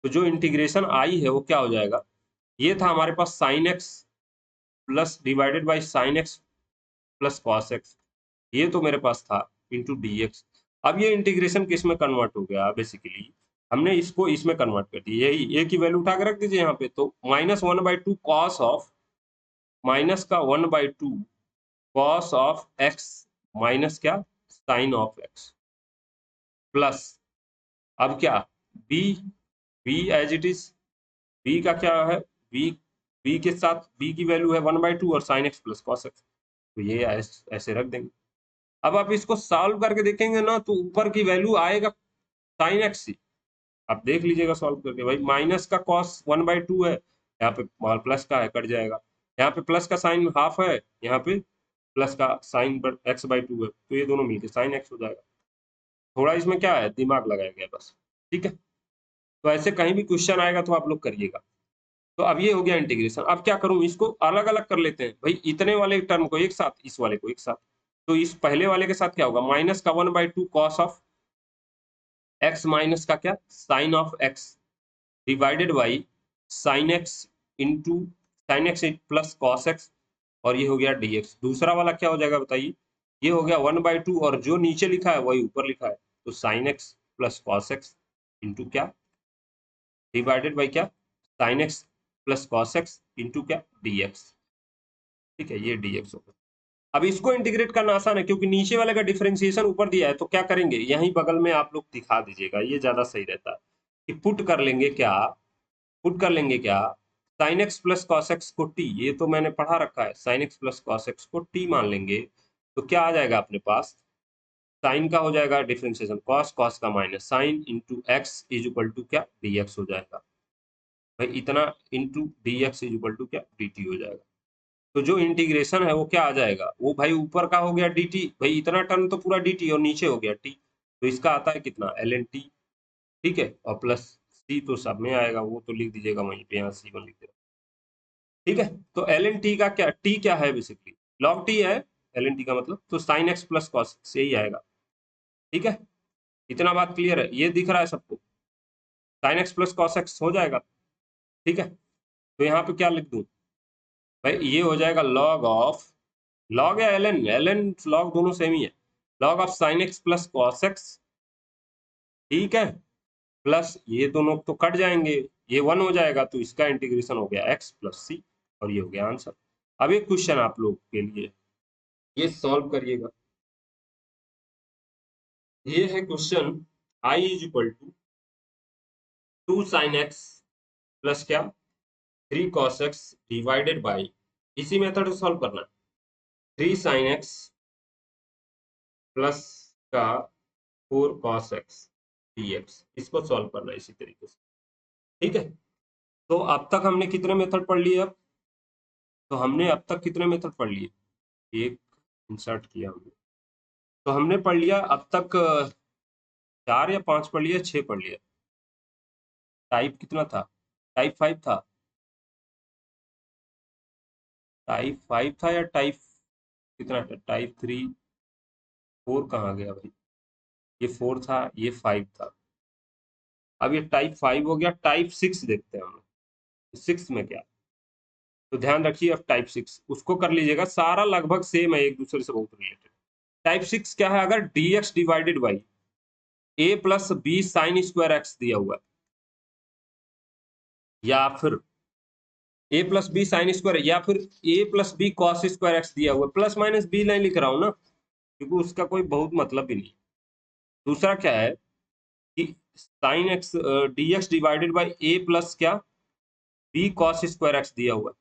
तो जो इंटीग्रेशन आई है वो क्या हो जाएगा, ये था हमारे पास sine x plus divided by sine x plus cos X, ये तो मेरे पास था, इंटू डी एक्स। अब ये इंटीग्रेशन किस में कन्वर्ट हो गया, बेसिकली हमने इसको इसमें कन्वर्ट कर दिया, यही ए की वैल्यू उठा के रख दीजिए यहाँ पे, तो -1/2 कॉस ऑफ, माइनस का 1/2 कॉस ऑफ एक्स माइनस क्या साइन ऑफ एक्स, प्लस अब क्या b, b as it is, b का क्या है, बी, बी के साथ बी की वैल्यू है 1/2 और sine x plus cos x, तो ये ऐसे रख देंगे। अब आप इसको सॉल्व करके देखेंगे ना, तो ऊपर की वैल्यू आएगा साइन एक्स ही, आप देख लीजिएगा सॉल्व करके, भाई माइनस का कॉस 1/2 है, यहाँ पे प्लस का है, कट जाएगा, यहाँ पे प्लस का साइन हाफ है, यहाँ पे प्लस का साइन x/2 है, तो ये दोनों मिलके साइन एक्स हो जाएगा। थोड़ा इसमें क्या है, दिमाग लगाया गया बस, ठीक है। तो ऐसे कहीं भी क्वेश्चन आएगा तो आप लोग करिएगा। तो अब ये हो गया इंटीग्रेशन, अब क्या करूं, इसको अलग अलग कर लेते हैं भाई, इतने वाले टर्म को एक साथ, इस वाले को एक साथ, तो इस पहले वाले के साथ क्या होगा, माइनस का 1/2 कॉस ऑफ एक्स माइनस का क्या sine of x divided by sine x into sine x plus cos x, और ये हो गया dx। दूसरा वाला क्या हो जाएगा बताइए, ये हो गया 1/2 और जो नीचे लिखा है वही ऊपर लिखा है, तो sine x plus cos x into क्या डिवाइडेड बाई क्या sine x plus cos x into क्या dx, ठीक है, ये dx होगा। अब इसको इंटीग्रेट करना आसान है, क्योंकि नीचे वाले का डिफरेंशिएशन ऊपर दिया है, तो क्या करेंगे, यहीं बगल में आप लोग दिखा दीजिएगा, ये ज्यादा सही रहता है कि पुट कर लेंगे क्या, पुट कर लेंगे क्या, sine x plus cos x को टी, ये तो मैंने पढ़ा रखा है, sine x plus cos x को टी मान लेंगे, तो क्या आ जाएगा अपने पास, साइन का हो जाएगा डिफरेंशिएशन कॉस, कॉस का minus sine into x is equal to क्या dx हो जाएगा, भाई इतना into dx is equal to क्या dt हो जाएगा। तो जो इंटीग्रेशन है वो क्या आ जाएगा, वो भाई ऊपर का हो गया dt, भाई इतना टर्म तो पूरा dt और नीचे हो गया t, तो इसका आता है कितना ln t, ठीक है, और प्लस c तो सब में आएगा, वो तो लिख दीजिएगा वहीं पे, यहाँ c1 लिख देगा, ठीक है। तो ln t का क्या, t क्या है बेसिकली log t है, ln t का मतलब तो sin x प्लस cos से ही आएगा, ठीक है, इतना बात क्लियर है, ये दिख रहा है सबको, sin x plus cos x हो जाएगा, ठीक है। तो यहाँ पे क्या लिख दूं, भाई ये हो जाएगा log ऑफ, log या ln log दोनों सेम ही है, log of sin x plus cos x, ठीक है, प्लस ये दोनों तो कट जाएंगे, ये 1 हो जाएगा, तो इसका इंटीग्रेशन हो गया x प्लस सी, और ये हो गया आंसर। अब एक क्वेश्चन आप लोग के लिए, ये सॉल्व करिएगा, ये है question i is equal to 2 sin x plus क्या 3 cos x डिवाइडेड बाई, इसी मेथड से सॉल्व करना है, 3 sin x प्लस का 4 cos x dx, इसको सॉल्व करना है इसी तरीके से, ठीक है। तो अब तक हमने कितने मेथड पढ़ लिए, अब तो हमने अब तक कितने मेथड पढ़ लिए, एक इंसर्ट किया हमने, तो हमने पढ़ लिया अब तक 4 या 5 पढ़ लिया, 6 पढ़ लिया, टाइप कितना था, टाइप 5 था, टाइप 5 था या टाइप कितना था, टाइप 3, 4 कहाँ गया भाई, ये 4 था, ये 5 था, अब ये टाइप 5 हो गया, टाइप 6 देखते हैं हम, 6 में क्या, तो ध्यान रखिए, अब टाइप 6 उसको कर लीजिएगा, सारा लगभग सेम है, एक दूसरे से बहुत रिलेटेड। टाइप 6 क्या है, अगर dx divided by a plus b sine square x दिया हुआ है, या फिर a plus b sine square, या फिर a plus B cos square x दिया हुआ है, प्लस माइनस b नहीं लिख रहा हूं ना, क्योंकि उसका कोई बहुत मतलब ही नहीं। दूसरा क्या है कि sine x dx divided by a plus क्या b कॉस स्क्वायर एक्स दिया हुआ है,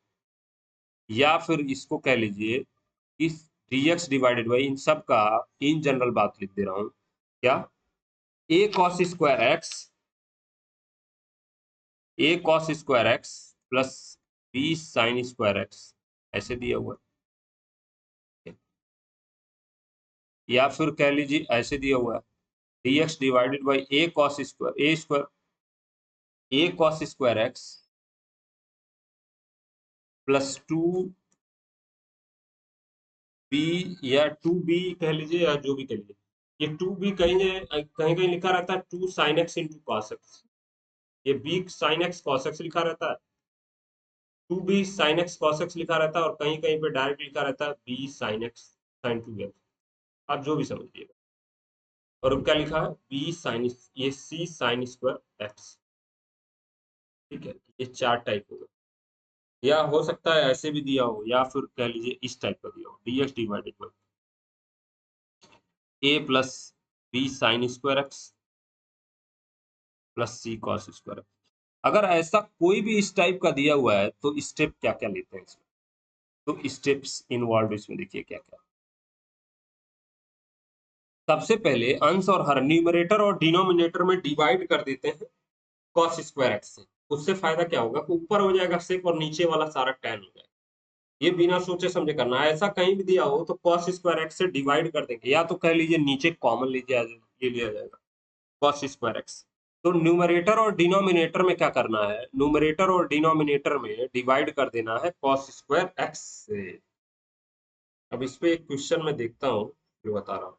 या फिर इसको कह लीजिए इस dx डिवाइडेड बाई, इन सब का इन जनरल बात लिख दे रहा हूं, क्या a cos square x, a cos square x plus b sign square x, ऐसे दिया हुआ है, या फिर कह लीजिए ऐसे दिया हुआ है dx divided by a cos square a cos square x plus 2b, या 2b कह लीजिए, या जो भी कह लीजिए, ये 2b कहीं कहीं कहीं लिखा रहता है 2 sin x into cos X, ये b sin x cos x लिखा रहता है, 2b sine x cos x लिखा रहता है और कहीं कहीं पे डायरेक्ट लिखा रहता है b sine x sign 2x, आप जो भी समझिएगा। और अब क्या लिखा है b साइन, ये c साइन स्क्वायर एक्स, ठीक है। ये चार टाइप होगा, या हो सकता है ऐसे भी दिया हो, या फिर कह लीजिए इस टाइप का दिया हो, dx divided by a plus b sign square x plus c cos square x. अगर ऐसा कोई भी इस टाइप का दिया हुआ है तो स्टेप क्या क्या लेते हैं इसमें, तो स्टेप्स इन्वॉल्व इसमें देखिए क्या क्या। सबसे पहले अंश और हर न्यूमरेटर और डिनोमिनेटर में डिवाइड कर देते हैं कॉस स्क्वायर एक्स से। उससे फायदा क्या होगा कि ऊपर हो जाएगा सेक और नीचे वाला सारा टैन हो जाएगा। ये बिना सोचे समझे करना है। ऐसा कहीं भी दिया हो तो कॉस स्क्वायर एक्स से डिवाइड कर देंगे, या तो कह लीजिए नीचे कॉमन लीजिए, ये लिया जाएगा कॉस स्क्वायर एक्स। तो न्यूमरेटर और डिनोमिनेटर में क्या करना है, न्यूमरेटर और डिनोमिनेटर में डिवाइड कर देना है कॉस स्क्वायर एक्स से। अब इस पे एक क्वेश्चन में देखता हूँ जो बता रहा हूँ।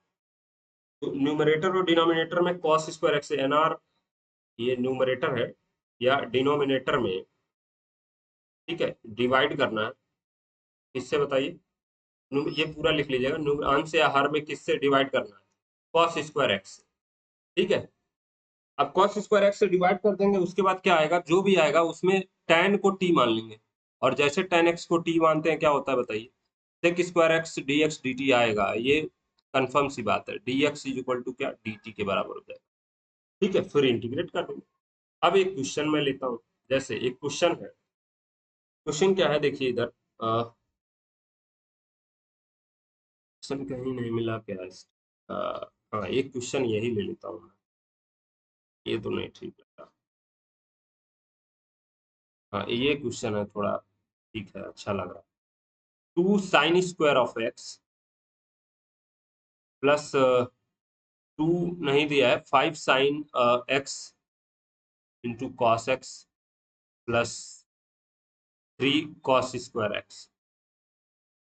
तो न्यूमरेटर और डिनोमिनेटर में cos square x n r, ये न्यूमरेटर है, या डिनोमिनेटर में, ठीक है, डिवाइड करना है किससे बताइए, ये पूरा लिख लीजिएगा, अंश या हर में किससे डिवाइड करना है, कॉस स्क्वायर एक्स, ठीक है। अब कॉस स्क्वायर एक्स से डिवाइड कर देंगे, उसके बाद क्या आएगा, जो भी आएगा उसमें tan को t मान लेंगे। और जैसे tan x को t मानते हैं क्या होता है बताइए, sec square x d x d t आएगा, ये कंफर्म सी बात है, d x is equal to क्या, डी टी के बराबर हो जाएगा, ठीक है। फिर इंटीग्रेट कर देंगे। अब एक क्वेश्चन मैं लेता हूँ, जैसे एक क्वेश्चन है, क्वेश्चन क्या है देखिए इधर, क्वेश्चन कहीं नहीं मिला क्या है, हाँ एक क्वेश्चन यही ले लेता हूँ मैं, ये तो नहीं ठीक लगा। हाँ ये क्वेश्चन है थोड़ा ठीक है, अच्छा लग रहा है। 2 sine square of x plus 2 नहीं दिया है, 5 sign x into cos x plus 3 cos square x.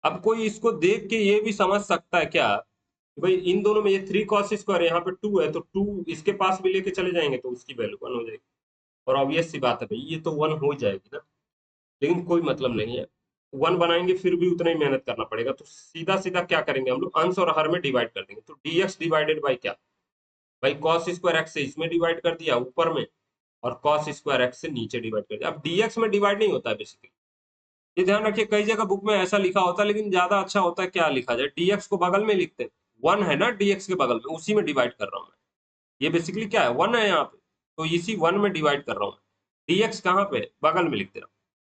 अब कोई इसको देख के ये भी समझ सकता है क्या कि भाई इन दोनों में, ये 3 कॉस स्क्वायर, यहाँ पे 2 है तो 2 इसके पास भी लेके चले जाएंगे तो उसकी वैल्यू 1 हो जाएगी। और ऑब्वियस सी बात है भाई, ये तो 1 हो जाएगी ना, लेकिन कोई मतलब नहीं है, 1 बनाएंगे फिर भी उतना ही मेहनत करना पड़ेगा। तो सीधा सीधा क्या करेंगे हम लोग, अंश और हर में डिवाइड कर देंगे। तो dx डिवाइडेड बाई क्या, भाई कॉस स्क्वायर एक्स से इसमें डिवाइड कर दिया ऊपर में, और कॉस स्क्वायर एक्स से नीचे डिवाइड कर दिया। अब dx में डिवाइड नहीं होता है बेसिकली, ये ध्यान रखिए, कई जगह बुक में ऐसा लिखा होता है, लेकिन ज्यादा अच्छा होता है क्या लिखा जाए, dx को बगल में लिखते हैं, 1 है ना dx के बगल में, उसी में डिवाइड कर रहा हूँ मैं। ये बेसिकली क्या है, 1 है यहाँ पे, तो इसी 1 में डिवाइड कर रहा हूँ। dx कहाँ पे, बगल में लिख दे रहा हूँ।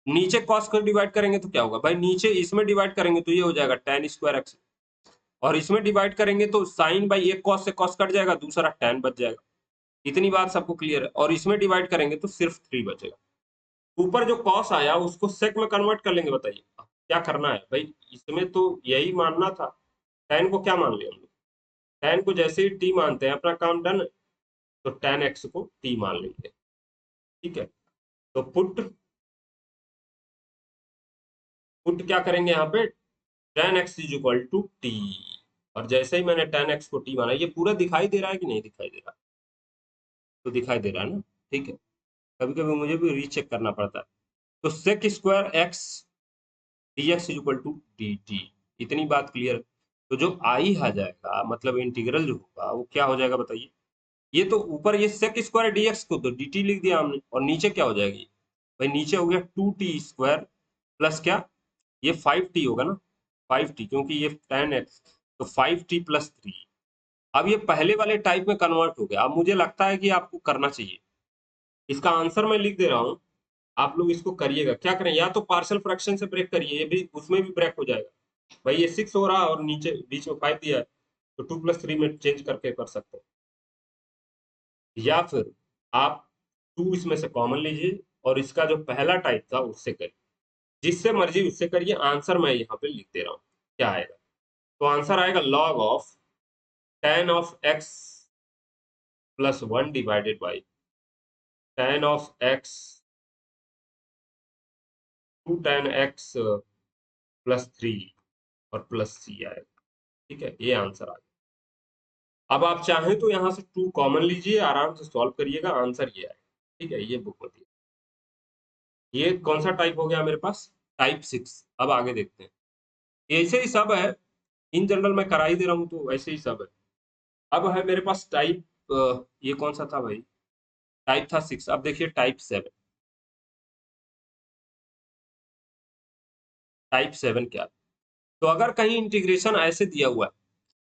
नीचे कॉस को डिवाइड करेंगे तो क्या होगा भाई, नीचे इसमें डिवाइड करेंगे तो ये हो जाएगा tan स्क्वायर एक्स, और इसमें डिवाइड करेंगे तो साइन बाई एक कॉस से कॉस कट जाएगा, दूसरा tan बच जाएगा। इतनी बात सबको क्लियर है। और इसमें डिवाइड करेंगे तो सिर्फ 3 बचेगा। ऊपर जो कॉस आया उसको सेक में कन्वर्ट कर लेंगे, बताइए क्या करना है भाई, इसमें तो यही मानना था। tan को क्या मान लिया हम लोग, tan को जैसे ही t मानते हैं अपना काम डन। तो tan x को t मान लेंगे, ठीक है। तो पुट पुट क्या करेंगे यहाँ पे, tan x is equal to t. और जैसे ही मैंने tan x को t माना, ये पूरा दिखाई दे रहा है कि नहीं दिखाई दे रहा, तो दिखाई दे रहा है ना, ठीक है। कभी कभी मुझे भी रीचेक करना पड़ता है। तो sec square x d x is equal to d t, इतनी बात क्लियर। तो जो आई आ जाएगा, मतलब इंटीग्रल जो होगा वो क्या हो जाएगा बताइए, ये तो ऊपर ये सेक स्क्वायर डीएक्स को तो dt लिख दिया हमने, और नीचे क्या हो जाएगी भाई, नीचे हो गया 2t स्क्वायर प्लस क्या, ये 5t होगा ना, 5t, क्योंकि ये tan x, तो 5t प्लस 3। अब ये पहले वाले टाइप में कन्वर्ट हो गया। अब मुझे लगता है कि आपको करना चाहिए, इसका आंसर मैं लिख दे रहा हूँ, आप लोग इसको करिएगा। क्या करें, या तो पार्शियल फ्रैक्शन से ब्रेक करिए, ये भी उसमें भी ब्रेक हो जाएगा भाई, ये 6 हो रहा है और नीचे बीच में 5 दिया है, तो 2 + 3 में चेंज करके कर सकते हैं। या फिर आप 2 इसमें से कॉमन लीजिए और इसका जो पहला टाइप था उससे करिए, जिससे मर्जी उससे करिए। आंसर मैं यहाँ पे लिख दे रहा हूँ, क्या आएगा, तो आंसर आएगा log of tan of x plus 1 divided by tan of x 2 tan x plus 3 और प्लस c आएगा, ठीक है। ये आंसर आ गया। अब आप चाहें तो यहाँ से 2 कॉमन लीजिए, आराम से सॉल्व करिएगा, आंसर ये आएगा, ठीक है। ये बुक में दिया। ये कौन सा टाइप हो गया मेरे पास? टाइप 6। अब आगे देखते हैं। ऐसे ही सब है, इन जनरल मैं करा ही दे रहा हूँ तो ऐसे ही सब है। अब है मेरे पास टाइप, ये कौन सा था भाई? टाइप था 6। अब देखिए टाइप 7। टाइप 7 क्या है? तो अगर कहीं इंटीग्रेशन ऐसे दिया हुआ है,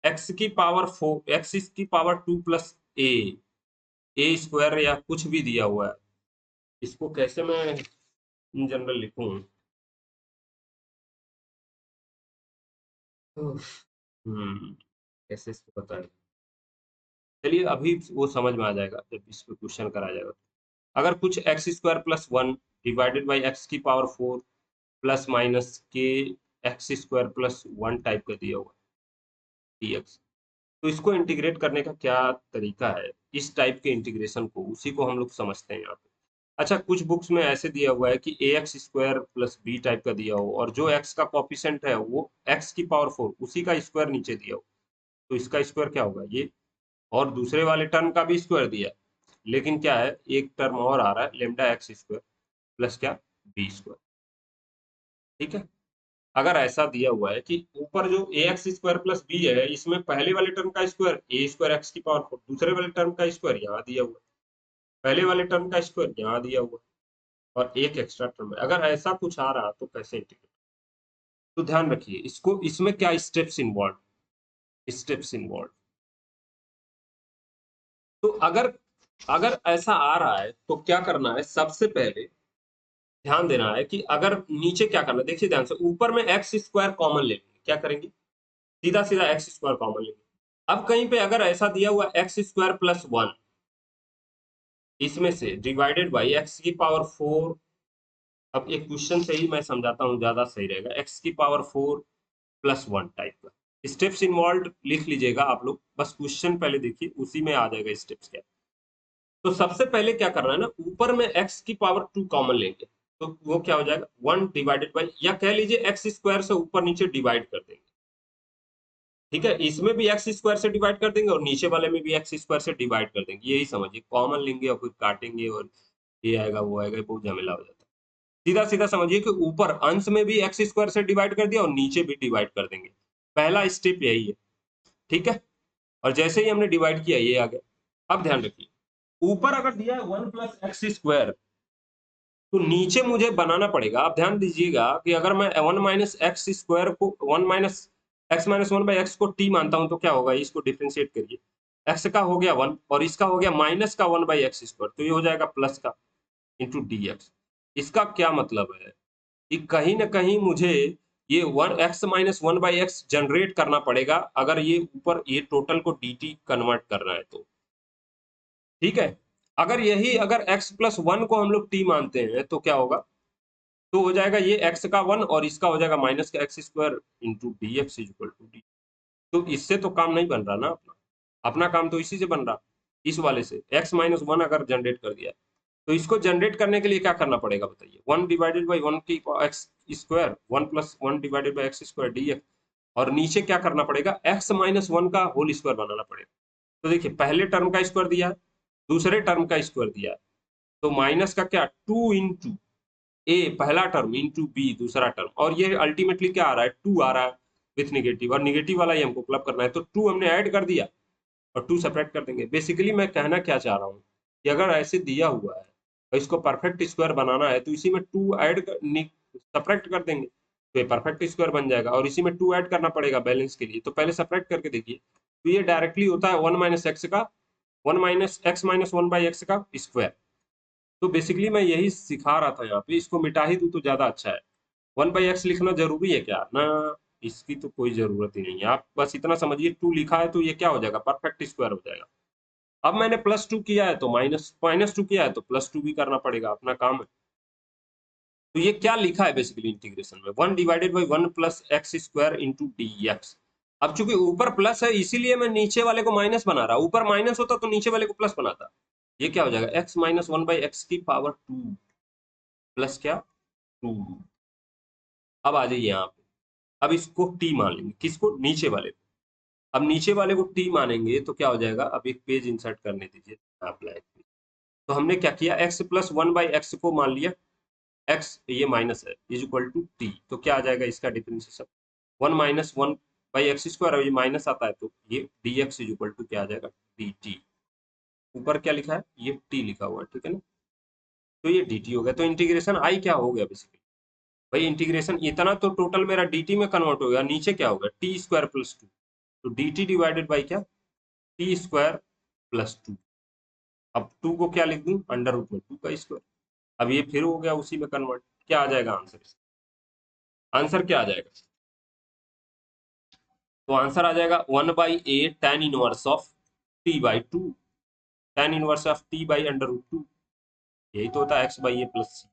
एक्स की पावर 4, एक्स की पावर 2 प्लस ए स्क्वायर या कुछ भी दिया हुआ है, इसको कैसे मैं इन जनरल लिखूं? उफ, कैसे इसको बताएं? चलिए अभी वो समझ में आ जाएगा जब इस पे क्वेश्चन करा जाएगा। अगर कुछ x square plus 1 divided by x की पावर 4 प्लस माइनस के एक्स स्क्वायर प्लस 1 टाइप का दिया हुआ है dx, तो इसको इंटीग्रेट करने का क्या तरीका है? इस टाइप के इंटीग्रेशन को, उसी को हम लोग समझते हैं यहाँ पे। अच्छा, कुछ बुक्स में ऐसे दिया हुआ है कि A X square plus B type का दिया हो, और जो एक्स का कॉफिशेंट है वो एक्स की पावर 4 उसी का स्क्वायर नीचे दिया हो, तो इसका स्क्वायर क्या होगा ये? और दूसरे वाले टर्म का भी स्क्वायर दिया है, लेकिन क्या है, एक टर्म और आ रहा है लेमडा एक्स स्क्वायर प्लस क्या, बी स्क्वायर। ठीक है। अगर ऐसा दिया हुआ है कि ऊपर जो ए एक्स स्क्वायर प्लस बी है, इसमें पहले वाले टर्म का स्क्वायर ए स्क्वायर एक्स की पावर 4, दूसरे वाले टर्म का स्क्वायर यहाँ दिया हुआ है, पहले वाले टर्म का स्क्वायर यहाँ दिया हुआ है, और एक एक्स्ट्रा टर्म है। अगर ऐसा कुछ आ रहा तो कैसे इंटीग्रेट? तो ध्यान रखिए इसको, इसमें क्या स्टेप्स इन्वॉल्व, स्टेप्स इन्वॉल्व। तो अगर अगर ऐसा आ रहा है तो क्या करना है, सबसे पहले ध्यान देना है कि अगर नीचे क्या करना है, देखिए ध्यान से, ऊपर में एक्स स्क्वायर कॉमन लेंगे, क्या करेंगे, सीधा सीधा एक्स स्क्वायर कॉमन लेंगे। अब कहीं पे अगर ऐसा दिया हुआ एक्स स्क्वायर प्लस 1, इसमें से डिवाइडेड बाई एक्स की पावर 4, अब एक क्वेश्चन से ही मैं समझाता हूँ, ज्यादा सही रहेगा, एक्स की पावर 4 प्लस 1 टाइप का। स्टेप्स इन्वॉल्व लिख लीजिएगा आप लोग, बस क्वेश्चन पहले देखिए, उसी में आ जाएगा स्टेप्स क्या। तो सबसे पहले क्या करना है ना, ऊपर में एक्स की पावर 2 कॉमन लेंगे, तो वो क्या हो जाएगा 1 डिवाइडेड बाई, या कह लीजिए एक्स स्क्वायर से ऊपर नीचे डिवाइड कर देंगे। ठीक है, इसमें भी एक्स स्क्वायर से डिवाइड कर देंगे और नीचे वाले में भी एक्स स्क्वायर से डिवाइड कर देंगे, यही समझिए, कॉमन लेंगे और फिर काटेंगे और ये आएगा वो आएगा, बहुत झमेला हो जाता है। सीधा सीधा समझिए कि ऊपर अंश में भी एक्स स्क्वायर से डिवाइड कर दिया और नीचे भी डिवाइड कर देंगे। पहला स्टेप यही है। ठीक है, और जैसे ही हमने डिवाइड किया ये आ गया। अब ध्यान रखिए, ऊपर अगर दिया है 1 प्लस एक्स स्क्वायर, तो नीचे मुझे बनाना पड़ेगा। आप ध्यान दीजिएगा कि अगर मैं 1 माइनस एक्स स्क्वायर को 1 minus x minus 1 by x को टी मानता हूं, तो क्या होगा, इसको डिफ्रेंशिएट करिए, एक्स का हो गया 1 और इसका हो गया माइनस का 1 बाई एक्स स्क्वायर, तो ये हो जाएगा प्लस का इंटू डी एक्स। इसका क्या मतलब है कि कहीं ना कहीं मुझे ये 1 x minus 1 by x generate करना पड़ेगा, अगर ये ऊपर ये टोटल को डी टी कन्वर्ट करना है तो। ठीक है, अगर यही अगर x प्लस 1 को हम लोग t मानते हैं तो क्या होगा, तो हो जाएगा ये x का 1 और इसका हो जाएगा माइनस का x square into d x is equal to d. तो इससे तो काम नहीं बन रहा ना अपना, अपना काम तो इसी से बन रहा, इस वाले से x माइनस 1 अगर जनरेट कर दिया, तो इसको जनरेट करने के लिए क्या करना पड़ेगा बताइए, 1 डिवाइडेड बाई 1 की x square, 1 plus 1 divided by X square D x, और नीचे क्या करना पड़ेगा, x माइनस 1 का होल स्क्वायर बनाना पड़ेगा। तो देखिए पहले टर्म का स्क्वायर दिया है, दूसरे टर्म का स्क्वायर दिया है, तो माइनस का क्या 2 इंटू ए पहला टर्म इंटू बी दूसरा टर्म, और ये अल्टीमेटली क्या आ रहा है 2 आ रहा है विथ निगेटिव, और निगेटिव वाला ही हमको क्लब करना है, तो 2 हमने ऐड कर दिया और 2 सेपरेट कर देंगे। बेसिकली मैं कहना क्या चाह रहा हूँ कि अगर ऐसे दिया हुआ है और इसको परफेक्ट स्क्वायर बनाना है, तो इसी में 2 ऐड सब्ट्रैक्ट कर देंगे, तो ये परफेक्ट स्क्वायर बन जाएगा, और इसी में 2 ऐड करना पड़ेगा बैलेंस के लिए, तो पहले सब्ट्रैक्ट करके देखिए, तो ये डायरेक्टली होता है 1 माइनस एक्स का 1 minus x minus 1 by x का स्क्वायर। तो बेसिकली मैं यही सिखा रहा था यहाँ पे, इसको मिटा ही दूं तो ज्यादा अच्छा है। 1 बाई एक्स लिखना जरूरी है क्या ना, इसकी तो कोई जरूरत ही नहीं है, आप बस इतना समझिए 2 लिखा है तो ये क्या हो जाएगा, परफेक्ट स्क्वायर हो जाएगा। अब मैंने प्लस 2 किया है तो माइनस माइनस 2 किया है तो प्लस 2 भी करना पड़ेगा, अपना काम है। तो ये क्या लिखा है बेसिकली इंटीग्रेशन में, 1 divided by 1 plus x square into d x. अब चूंकि ऊपर प्लस है इसीलिए मैं नीचे वाले को माइनस बना रहा, ऊपर माइनस होता तो नीचे वाले को प्लस बनाता। ये क्या हो जाएगा, एक्स माइनस 1 बाई एक्स की पावर 2 प्लस क्या 2। अब आ जाइए यहाँ पे, अब इसको टी मान लेंगे, किसको, नीचे वाले को। अब नीचे वाले को टी मानेंगे तो क्या हो जाएगा, अब एक पेज इंसर्ट करने दीजिए, ब्लैक। तो हमने क्या किया, x प्लस 1 बाई एक्स को मान लिया, एक्स ये माइनस है इज इक्वल टू टी, तो क्या आ जाएगा इसका डिफरेंशिएशन 1 - 1/x² और ये माइनस आता है तो ये dx इज इक्वल टू क्या आ जाएगा dt। ऊपर क्या लिखा है ये t लिखा हुआ है, ठीक है ना, तो ये dt हो गया। तो इंटीग्रेशन आई क्या हो गया बेसिकली भाई, इंटीग्रेशन इतना तो टोटल मेरा dt में कन्वर्ट हो गया, नीचे क्या होगा t² + 2, तो dt डिवाइडेड बाई क्या t² + 2। अब 2 को क्या लिख दूं अंडर रूट में 2 का स्क्वायर। अब ये फिर हो गया उसी में कन्वर्ट, क्या आ जाएगा आंसर, आंसर क्या आ जाएगा, तो आंसर आ जाएगा 1/8 tan inverse of t/2, tan inverse of t/√2, यही तो होता है x/a+c।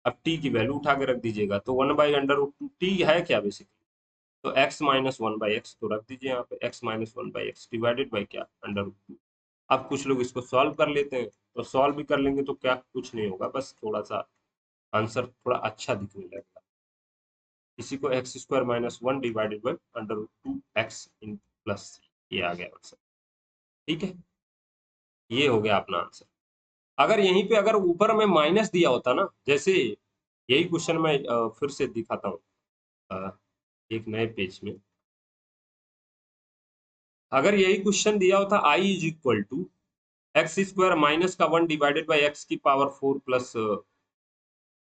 अब t की वैल्यू उठा के रख दीजिएगा, तो 1/√2 t है क्या बेसिकली, तो x-1/x तो रख दीजिए यहाँ पे, x-1/x डिवाइडेड बाई क्या अंडर रूट 2। अब कुछ लोग इसको सॉल्व कर लेते हैं, तो सॉल्व भी कर लेंगे तो क्या कुछ नहीं होगा, बस थोड़ा सा आंसर थोड़ा अच्छा दिखने लगेगा। इसी को x² - 1 divided by under root 2 x इन प्लस, ये आ गया आंसर, ठीक है, ये हो गया अपना आंसर। अगर यहीं पे अगर ऊपर में माइनस दिया होता ना, जैसे यही क्वेश्चन मैं फिर से दिखाता हूँ एक नए पेज में, अगर यही क्वेश्चन दिया होता I is equal to x² - 1 divided by x⁴ +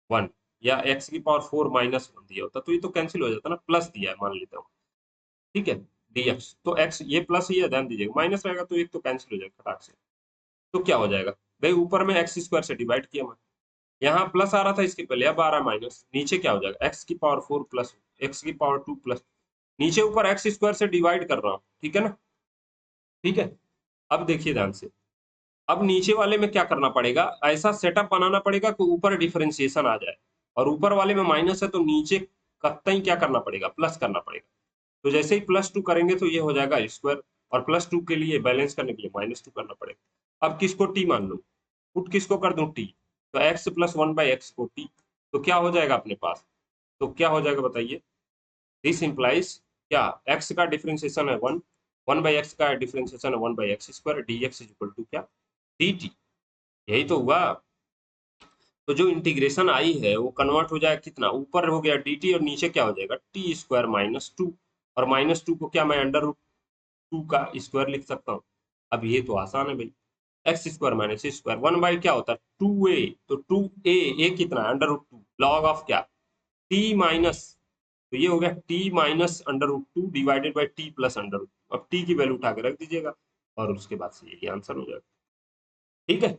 1 या x⁴ - 1 दिया होता, तो ये तो कैंसिल हो जाता ना, प्लस दिया है मान लेता हूँ, ठीक है dx, तो x ये प्लस ही है, ध्यान दीजिएगा माइनस रहेगा तो एक तो कैंसिल हो जाएगा फटाक से, तो क्या हो जाएगा भाई ऊपर में x² से डिवाइड किया मैं, यहाँ प्लस आ रहा था इसके पहले, अब आ रहा है माइनस, नीचे क्या हो जाएगा x⁴ प्लस x⁴ प्लस, नीचे ऊपर x² से डिवाइड कर रहा हूँ, ठीक है ना, ठीक है। अब देखिए ध्यान से, अब नीचे वाले में क्या करना पड़ेगा, ऐसा सेटअप बनाना पड़ेगा कि ऊपर डिफरेंशिएशन आ जाए, और ऊपर वाले में माइनस है तो नीचे कतई क्या करना पड़ेगा प्लस करना पड़ेगा, तो जैसे ही +2 करेंगे तो ये हो जाएगा स्क्वायर, और +2 के लिए बैलेंस करने के लिए -2 करना पड़ेगा। अब किसको t मान लूं, पुट किसको कर दूं t, तो x+1/x को t, तो क्या हो जाएगा अपने पास, तो क्या हो जाएगा बताइए, दिस इंप्लाइज क्या x का डिफरेंशिएशन है 1, 1/x का डिफरेंशिएशन है 1/x², dx is equal to क्या dt, यही तो हुआ। तो जो इंटीग्रेशन आई है वो कन्वर्ट हो जाएगा कितना, ऊपर हो गया dt और नीचे क्या हो जाएगा t² - 2, और -2 को क्या मैं अंडर रूट 2 का स्क्वायर लिख सकता हूँ। अब ये तो आसान है भाई, x² - a², 1/, क्या होता है 2a, तो 2a a कितना है अंडर रूट 2 लॉग ऑफ क्या t माइनस, तो ये हो गया t - under root 2 divided by t plus under root, अब t की वैल्यू उठा के रख दीजिएगा और उसके बाद से यही आंसर हो जाएगा, ठीक है,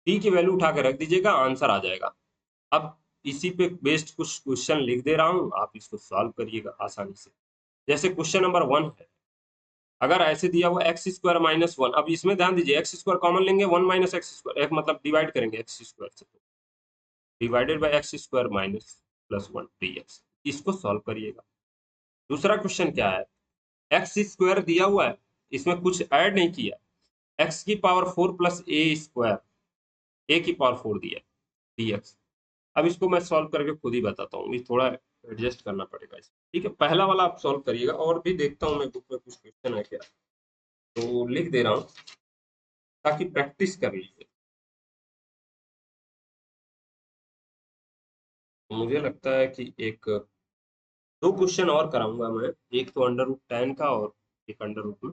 t की वैल्यू उठा के रख दीजिएगा आंसर आ जाएगा। अब इसी पे बेस्ड कुछ क्वेश्चन लिख दे रहा हूँ, आप इसको सॉल्व करिएगा आसानी से। जैसे क्वेश्चन नंबर 1 है, अगर ऐसे दिया हुआ x² - 1, अब इसमें ध्यान दीजिए x² कॉमन लेंगे 1 - x², एक मतलब डिवाइड करेंगे x² से, डिवाइडेड बाई x² - +1 dx, इसको सॉल्व करिएगा। दूसरा क्वेश्चन क्या है, x² दिया हुआ है, इसमें कुछ ऐड नहीं किया, x⁴ + a², a⁴ दिया dx। अब इसको मैं सॉल्व करके खुद ही बताता हूँ, ये थोड़ा एडजस्ट करना पड़ेगा इसमें, ठीक है, पहला वाला आप सॉल्व करिएगा, और भी देखता हूँ मैं बुक में कुछ क्वेश्चन है क्या, तो लिख दे रहा हूँ ताकि प्रैक्टिस कर लीजिए। मुझे लगता है कि एक दो क्वेश्चन और कराऊंगा मैं, एक तो अंडर रूट 10 का और एक अंडर रूट में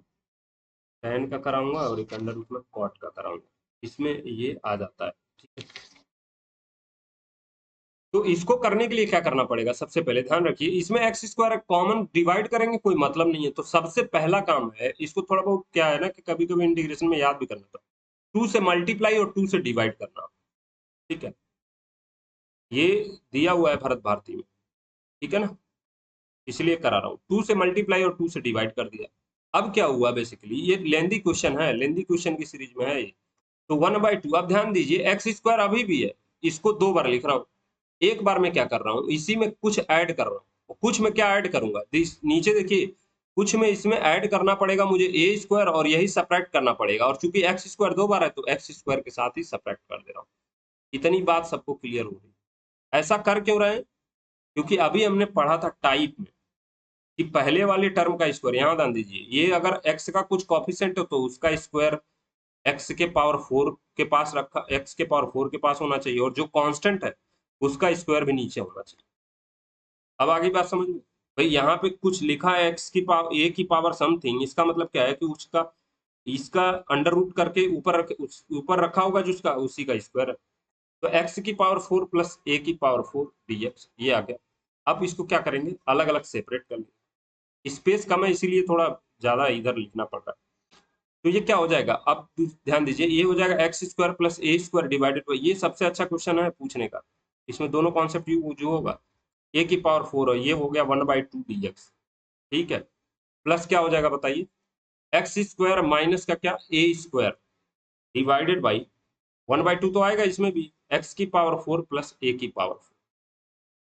10 का कराऊंगा और एक अंडर रूट में cot का कराऊंगा, इसमें ये आ जाता है, ठीक है। तो इसको करने के लिए क्या करना पड़ेगा, सबसे पहले ध्यान रखिए इसमें x² कॉमन डिवाइड करेंगे कोई मतलब नहीं है, तो सबसे पहला काम है इसको थोड़ा बहुत क्या है ना कि कभी कभी इंटीग्रेशन में याद भी करना पड़ता है, 2 से मल्टीप्लाई और 2 से डिवाइड करना, ठीक है, ये दिया हुआ है भरत भारती में, ठीक है ना, इसलिए करा रहा हूँ, 2 से मल्टीप्लाई और 2 से डिवाइड कर दिया। अब क्या हुआ बेसिकली, ये लेंदी क्वेश्चन है, लेंदी क्वेश्चन की सीरीज में है ये, तो 1/2, अब ध्यान दीजिए x² अभी भी है, इसको 2 बार लिख रहा हूँ, एक बार में क्या कर रहा हूँ इसी में कुछ ऐड कर रहा हूँ, कुछ में क्या ऐड करूंगा नीचे देखिए, कुछ में इसमें ऐड करना पड़ेगा मुझे a² और यही सब्ट्रैक्ट करना पड़ेगा, और चूंकि x² 2 बार है तो x² के साथ ही सब्ट्रैक्ट कर दे रहा हूँ। इतनी बात सबको क्लियर हो गई, ऐसा कर क्यों रहे हैं, क्योंकि अभी हमने पढ़ा था टाइप में कि पहले वाले टर्म का स्क्वायर, यहाँ ध्यान दीजिए, ये अगर x का कुछ कॉफिशिएंट हो तो उसका स्क्वायर x⁴ के पास रखा, x⁴ के पास होना चाहिए, और जो कांस्टेंट है उसका स्क्वायर भी नीचे होना चाहिए। अब आगे बात समझ में भाई, यहाँ पे कुछ लिखा है एक्स की पावर ए की पावर समथिंग, इसका मतलब क्या है कि उसका इसका अंडर रूट करके ऊपर रखा होगा जो उसका उसी का स्क्वायर है। तो एक्स की पावर 4 प्लस ए की पावर 4 dx ये आ गया। अब इसको क्या करेंगे, अलग अलग सेपरेट कर लेंगे, स्पेस कम है इसीलिए थोड़ा ज्यादा इधर लिखना पड़ रहा है। तो ये क्या हो जाएगा, अब ध्यान दीजिए, ये हो जाएगा x square plus A square divided by, ये सबसे अच्छा क्वेश्चन है पूछने का, इसमें दोनों कॉन्सेप्ट जो होगा, ए की पावर 4 और ये हो गया 1/2 dx, ठीक है। प्लस क्या हो जाएगा बताइए, एक्स स्क्वायर माइनस का क्या ए स्क्वायर डिवाइडेड बाई 1/2 तो आएगा इसमें भी, एक्स की पावर 4 प्लस ए की पावर 4।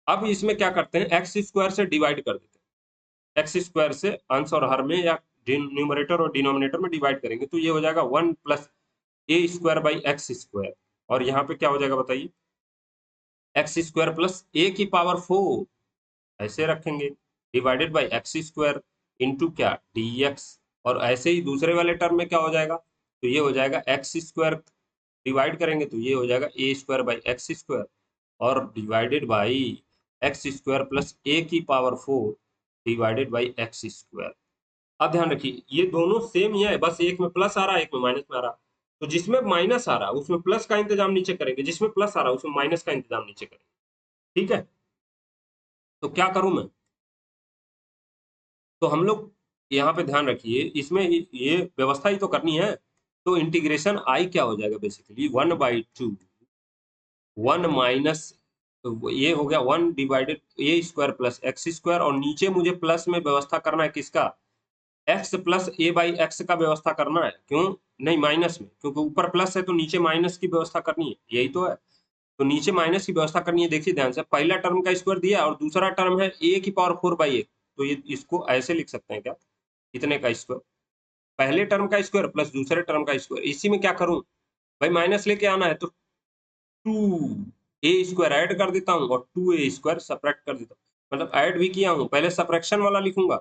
अब इसमें क्या करते हैं, एक्स स्क्वायर से डिवाइड कर देते हैं, एक्स स्क्वायर से अंश और हर में या न्यूमरेटर और डिनोमिनेटर में डिवाइड करेंगे तो ये हो जाएगा 1 plus A square by X square, और यहाँ पे क्या हो जाएगा बताइए, एक्स स्क्वायर प्लस ए की पावर 4 ऐसे रखेंगे divided by X square into क्या dx, और ऐसे ही दूसरे वाले टर्म में क्या हो जाएगा, तो ये हो जाएगा एक्स स्क्वायर डिवाइड करेंगे तो ये हो जाएगा A square by X square, और divided by X square plus A की power 4 divided by X square. अब ध्यान रखिए ये दोनों सेम ही है, बस एक में प्लस आ रहा है एक में माइनस में आ रहा है, तो जिसमें माइनस आ रहा है उसमें प्लस का इंतजाम नीचे करेंगे, जिसमें प्लस आ रहा है उसमें माइनस का इंतजाम नीचे करेंगे, ठीक है। तो क्या करूं मैं, तो हम लोग यहाँ पे ध्यान रखिए, इसमें ये व्यवस्था ही तो करनी है। तो इंटीग्रेशन आई क्या हो जाएगा बेसिकली 1/2 1 माइनस, ये हो गया 1 डिवाइडेड ए स्क्वायर प्लस एक्स स्क्वायर, और नीचे मुझे प्लस में व्यवस्था करना है किसका, x plus A by x का व्यवस्था करना है, क्यों नहीं माइनस में, क्योंकि ऊपर प्लस है तो नीचे माइनस की व्यवस्था करनी है, यही तो है। तो नीचे माइनस की व्यवस्था करनी है, देखिए ध्यान से, पहला टर्म का स्क्वायर दिया और दूसरा टर्म है ए की पावर 4/1, तो ये इसको ऐसे लिख सकते हैं क्या, इतने का स्क्वायर, पहले टर्म का स्क्वायर प्लस दूसरे टर्म का स्क्वायर, इसी में क्या करूं भाई, माइनस लेके आना है तो 2 ए स्क्वायर ऐड कर देता हूँ और 2 ए स्क्वायर सब्ट्रैक्ट कर देता हूँ, मतलब ऐड भी किया हूँ, पहले सब्ट्रैक्शन वाला लिखूंगा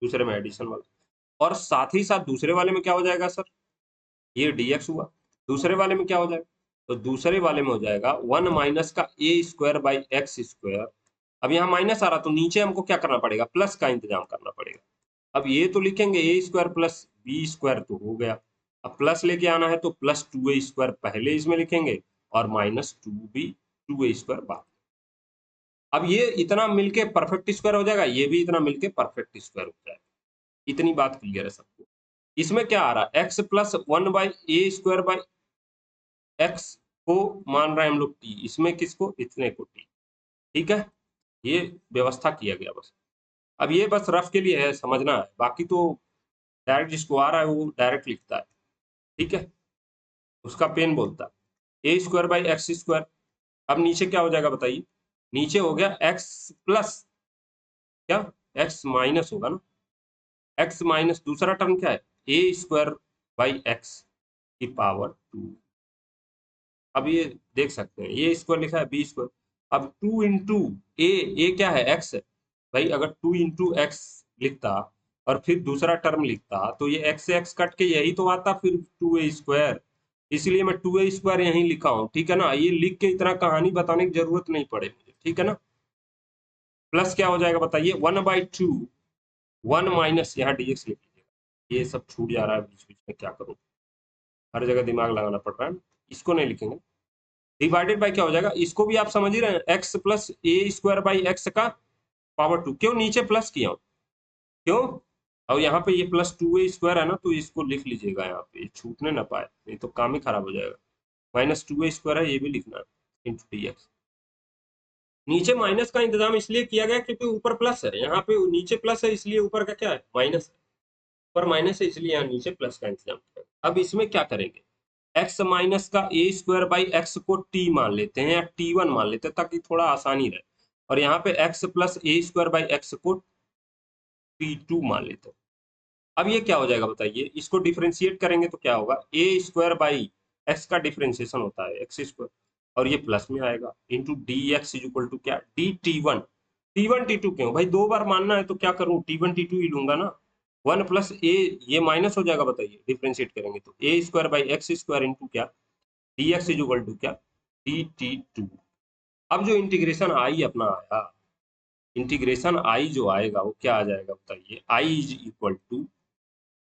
दूसरे में एडिशन वाला, और साथ ही साथ दूसरे वाले में क्या हो जाएगा सर, ये dx हुआ, दूसरे वाले में क्या हो जाएगा, तो दूसरे वाले में हो जाएगा 1 माइनस का ए स्क्वायर बाई एक्स स्क्वायर। अब यहाँ माइनस आ रहा तो नीचे हमको क्या करना पड़ेगा, प्लस का इंतजाम करना पड़ेगा। अब ये तो लिखेंगे ए स्क्वायर प्लस बी स्क्वायर तो हो गया, अब प्लस लेके आना है तो प्लस 2a स्क्वायर पहले इसमें लिखेंगे और माइनस 2a स्क्वायर बाद। अब ये इतना मिलके परफेक्ट स्क्वायर हो जाएगा, ये भी इतना मिलके परफेक्ट स्क्वायर हो जाएगा, इतनी बात क्लियर है सबको। इसमें क्या आ रहा है, x plus 1/a² by x को मान रहे हैं हम लोग टी, इसमें किसको, इतने को टी, ठीक है। ये व्यवस्था किया गया बस, अब ये बस रफ के लिए है, समझना है, बाकी तो डायरेक्ट जिसको आ रहा है वो डायरेक्ट लिखता है, ठीक है, उसका पेन बोलता है A square by X square. अब नीचे क्या हो जाएगा बताइए, नीचे हो गया एक्स प्लस क्या, एक्स माइनस होगा ना, एक्स माइनस दूसरा टर्म क्या है, ए स्क्वायर बाई एक्स की पावर 2। अब ये देख सकते हैं ये स्क्वायर लिखा है बी स्क्वायर, अब 2 इंटू ए क्या है एक्स है, भाई अगर 2 इंटू एक्स लिखता और फिर दूसरा टर्म लिखता तो ये एक्स से एक्स कट के यही तो आता फिर 2a स्क्वायर, इसलिए मैं 2a स्क्वायर यहीं लिखा हूँ, ठीक है ना, ये लिख के इतना कहानी बताने की जरूरत नहीं पड़े मुझे, ठीक है ना। प्लस क्या हो जाएगा बताइए 1/2 1 माइनस यहाँ dx लिख लीजिएगा, ये सब छूट जा रहा है बीच बीच में, क्या करूँ, हर जगह दिमाग लगाना पड़ रहा है, इसको नहीं लिखेंगे, डिवाइडेड बाय क्या हो जाएगा, इसको भी आप समझ ही रहे हैं, x plus A square by x का पावर 2, क्यों नीचे प्लस किया हूं, क्यों, और यहाँ पे ये प्लस 2a स्क्वायर है ना, तो इसको लिख लीजिएगा यहाँ पे, छूटने ना पाए, नहीं तो काम ही खराब हो जाएगा, माइनस 2a स्क्वायर है ये भी लिखना है इंटू dx। नीचे माइनस का इंतजाम इसलिए किया गया क्योंकि ऊपर प्लस है, यहाँ पे नीचे प्लस है इसलिए ऊपर का क्या है माइनस है, ऊपर माइनस है इसलिए यहाँ नीचे प्लस का इंतजाम किया। अब इसमें क्या करेंगे, एक्स माइनस का ए स्क्वायर बाई एक्स को टी मान लेते हैं या t1 मान लेते हैं ताकि थोड़ा आसानी रहे, और यहाँ पे x plus A square by x को t2 मान लेते हैं। अब ये क्या हो जाएगा बताइए, इसको डिफरेंशिएट करेंगे तो क्या होगा, ए स्क्वायर बाई एक्स का डिफरेंशिएशन होता है एक्स स्क्वायर, और ये प्लस में आएगा into d x is equal to क्या डी टी वन क्यों भाई, दो बार मानना है तो क्या करूँ t1 t2 ही लूंगा ना, 1 प्लस ए, ये माइनस हो जाएगा बताइए डिफरेंशिएट करेंगे तो A square by X square into क्या D x is equal to क्या डी टी टू। अब जो इंटीग्रेशन आई अपना आया, इंटीग्रेशन आई जो आएगा वो क्या आ जाएगा बताइए। आई इज इक्वल टू,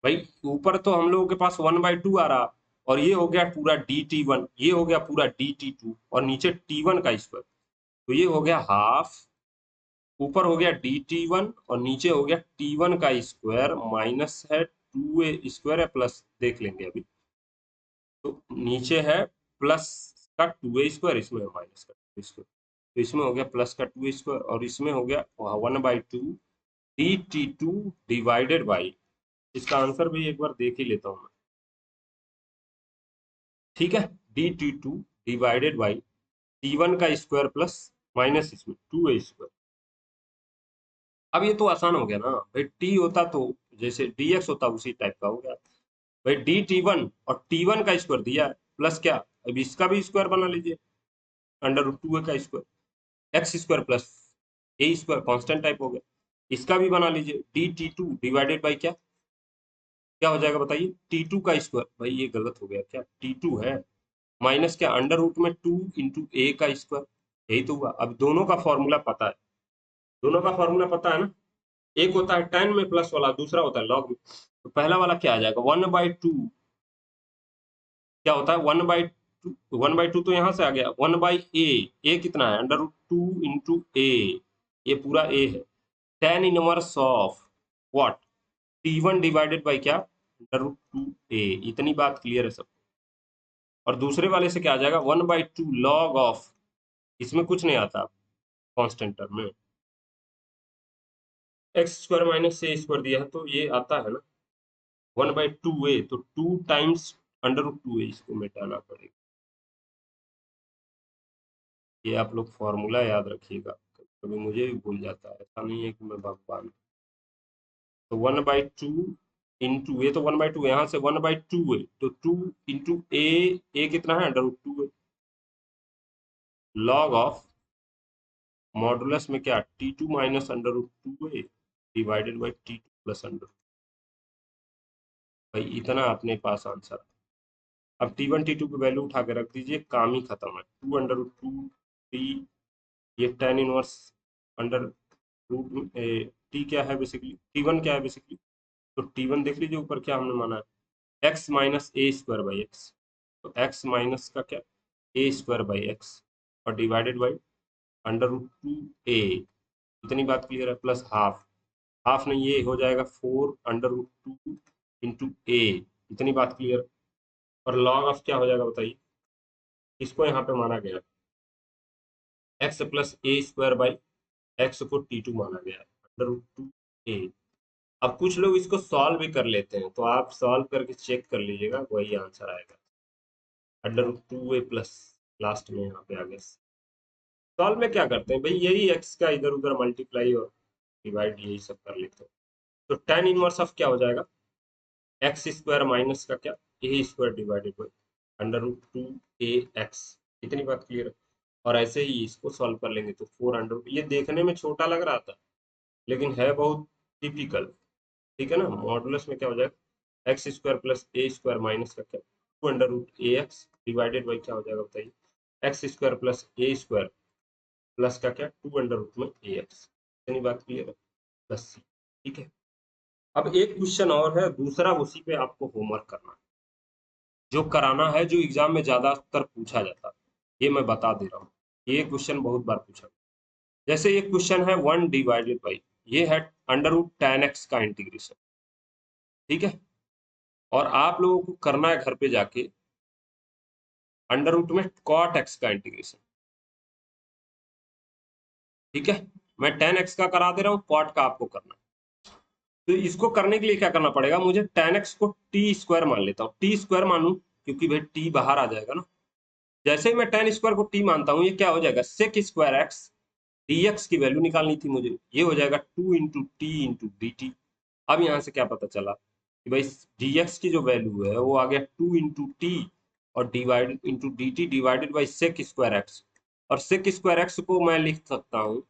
भाई ऊपर तो हम लोगों के पास 1/2 आ रहा, और ये हो गया पूरा dt1, ये हो गया पूरा dt2, और नीचे t1 का स्क्वायर, तो ये हो गया हाफ, ऊपर हो गया dt1 और नीचे हो गया t1 का स्क्वायर, माइनस है 2a स्क्वायर है प्लस, देख लेंगे अभी। तो नीचे है प्लस का 2a स्क्वायर, इसमें माइनस का 2a स्क्वायर, तो इसमें हो गया प्लस का 2a स्क्वायर, और इसमें हो गया 1/2 dt2 डिवाइडेड बाई, इसका आंसर भी एक बार देख ही लेता हूँ मैं, ठीक है, dt2 डिवाइडेड बाई t1 का स्क्वायर प्लस माइनस इसमें 2a स्क्वायर। अब ये तो आसान हो गया ना भाई, t होता तो जैसे dx होता उसी टाइप का हो गया भाई, dt1 और t1 का स्क्वायर दिया है प्लस क्या, अब इसका भी स्क्वायर बना लीजिए, √2a का square, x square plus A square constant type हो गया, इसका भी बना लीजिए, dt2 डिवाइडेड बाई क्या, क्या हो जाएगा बताइए, t2 का स्क्वायर, भाई ये गलत हो गया क्या, t2 है माइनस क्या, √2 में 2 इंटू ए का स्क्वायर, यही तो हुआ। अब दोनों का फॉर्मूला पता है, दोनों का फॉर्मूला पता है ना, एक होता है tan में प्लस वाला, दूसरा होता है log में, तो पहला वाला क्या आ जाएगा 1/2, क्या होता है 1/2, 1/2 तो यहाँ से आ गया 1/a, कितना है √2 इंटू ए, ये पूरा a है, tan inverse of what, t1 divided by क्या, √2a, इतनी बात क्लियर है सब। और दूसरे वाले से क्या आ जाएगा 1/2 log ऑफ, इसमें कुछ नहीं आता कांस्टेंट टर्म में, एक्स स्क्वायर माइनस ए स्क्वायर दिया है तो ये आता है ना 1/2a, तो 2 टाइम्स √2a, इसको मिटाना पड़ेगा। ये आप लोग फॉर्मूला याद रखिएगा, कभी मुझे भी भूल जाता है, ऐसा नहीं है कि मैं भगवान हूं। तो 1/2 इंटू, ये तो 1/2 यहाँ से 1/2 है, तो 2 इंटू ए कितना है √2 है, लॉग ऑफ मॉडुलस में क्या t2 माइनस √2 है डिवाइडेड बाई t2 प्लस √2, भाई इतना अपने पास आंसर। अब t1 t2 की वैल्यू उठा के रख दीजिए, काम ही खत्म है, 2 √2 t, ये tan inverse under root, t क्या है बेसिकली, t1 क्या है बेसिकली, तो t1 देख लीजिए ऊपर क्या हमने माना है, x minus A square by x, तो x माइनस का क्या, ए स्क्वायर बाई एक्स, और डिवाइडेड बाई √2a, इतनी बात क्लियर है, प्लस हाफ, हाफ नहीं ये हो जाएगा 4 √2 इंटू ए, इतनी बात क्लियर, और लॉग ऑफ क्या हो जाएगा बताइए, इसको यहाँ पे माना गया x plus A square by x को t2 माना गया √2a। अब कुछ लोग इसको सॉल्व भी कर लेते हैं, तो आप सॉल्व करके चेक कर लीजिएगा, वही आंसर आएगा √2a प्लस, लास्ट में यहाँ पे आ गया। सॉल्व में क्या करते हैं भाई, यही एक्स का इधर उधर मल्टीप्लाई और डिवाइड यही सब कर लेते हैं, तो tan इनवर्स ऑफ क्या हो जाएगा, एक्स स्क्वायर माइनस का क्या, A square divided by √2a X, इतनी बात क्लियर है। और ऐसे ही इसको सॉल्व कर लेंगे तो 400, ये देखने में छोटा लग रहा था लेकिन है बहुत टिपिकल, ठीक है ना, मॉडुलस में क्या हो जाएगा x square plus A square minus का क्या 2 √a एक्स डिवाइडेड बाई क्या हो जाएगा बताइए, x square plus A square plus का क्या 2 में ए एक्स, इतनी बात क्लियर है, प्लस सी, ठीक है। अब एक क्वेश्चन और है दूसरा, उसी पे आपको होमवर्क करना है, जो कराना है, जो एग्जाम में ज्यादातर पूछा जाता है, ये मैं बता दे रहा हूँ, ये क्वेश्चन बहुत बार पूछा, जैसे ये क्वेश्चन है 1 डिवाइडेड बाई, ये है √tan x का इंटीग्रेशन, ठीक है, और आप लोगों को करना है घर पे जाके √ में cot x का इंटीग्रेशन, ठीक है, मैं tan x का करा दे रहा हूँ, cot का आपको करना है। तो इसको करने के लिए क्या करना पड़ेगा, मुझे tan x को t स्क्वायर मान लेता हूँ, t स्क्वायर मानू क्योंकि भाई t बाहर आ जाएगा ना, जैसे ही मैं tan स्क्वायर को t मानता हूँ, ये क्या हो जाएगा sec स्क्वायर x, dx की वैल्यू निकालनी थी मुझे, ये हो जाएगा 2 into T into d T. अब यहाँ से क्या पता चला कि भाई dx की जो वैल्यू है वो आ गया 2 इंटू टी और divide into d t divided by sec square x, और सेक स्क्वायर एक्स को मैं लिख सकता हूँ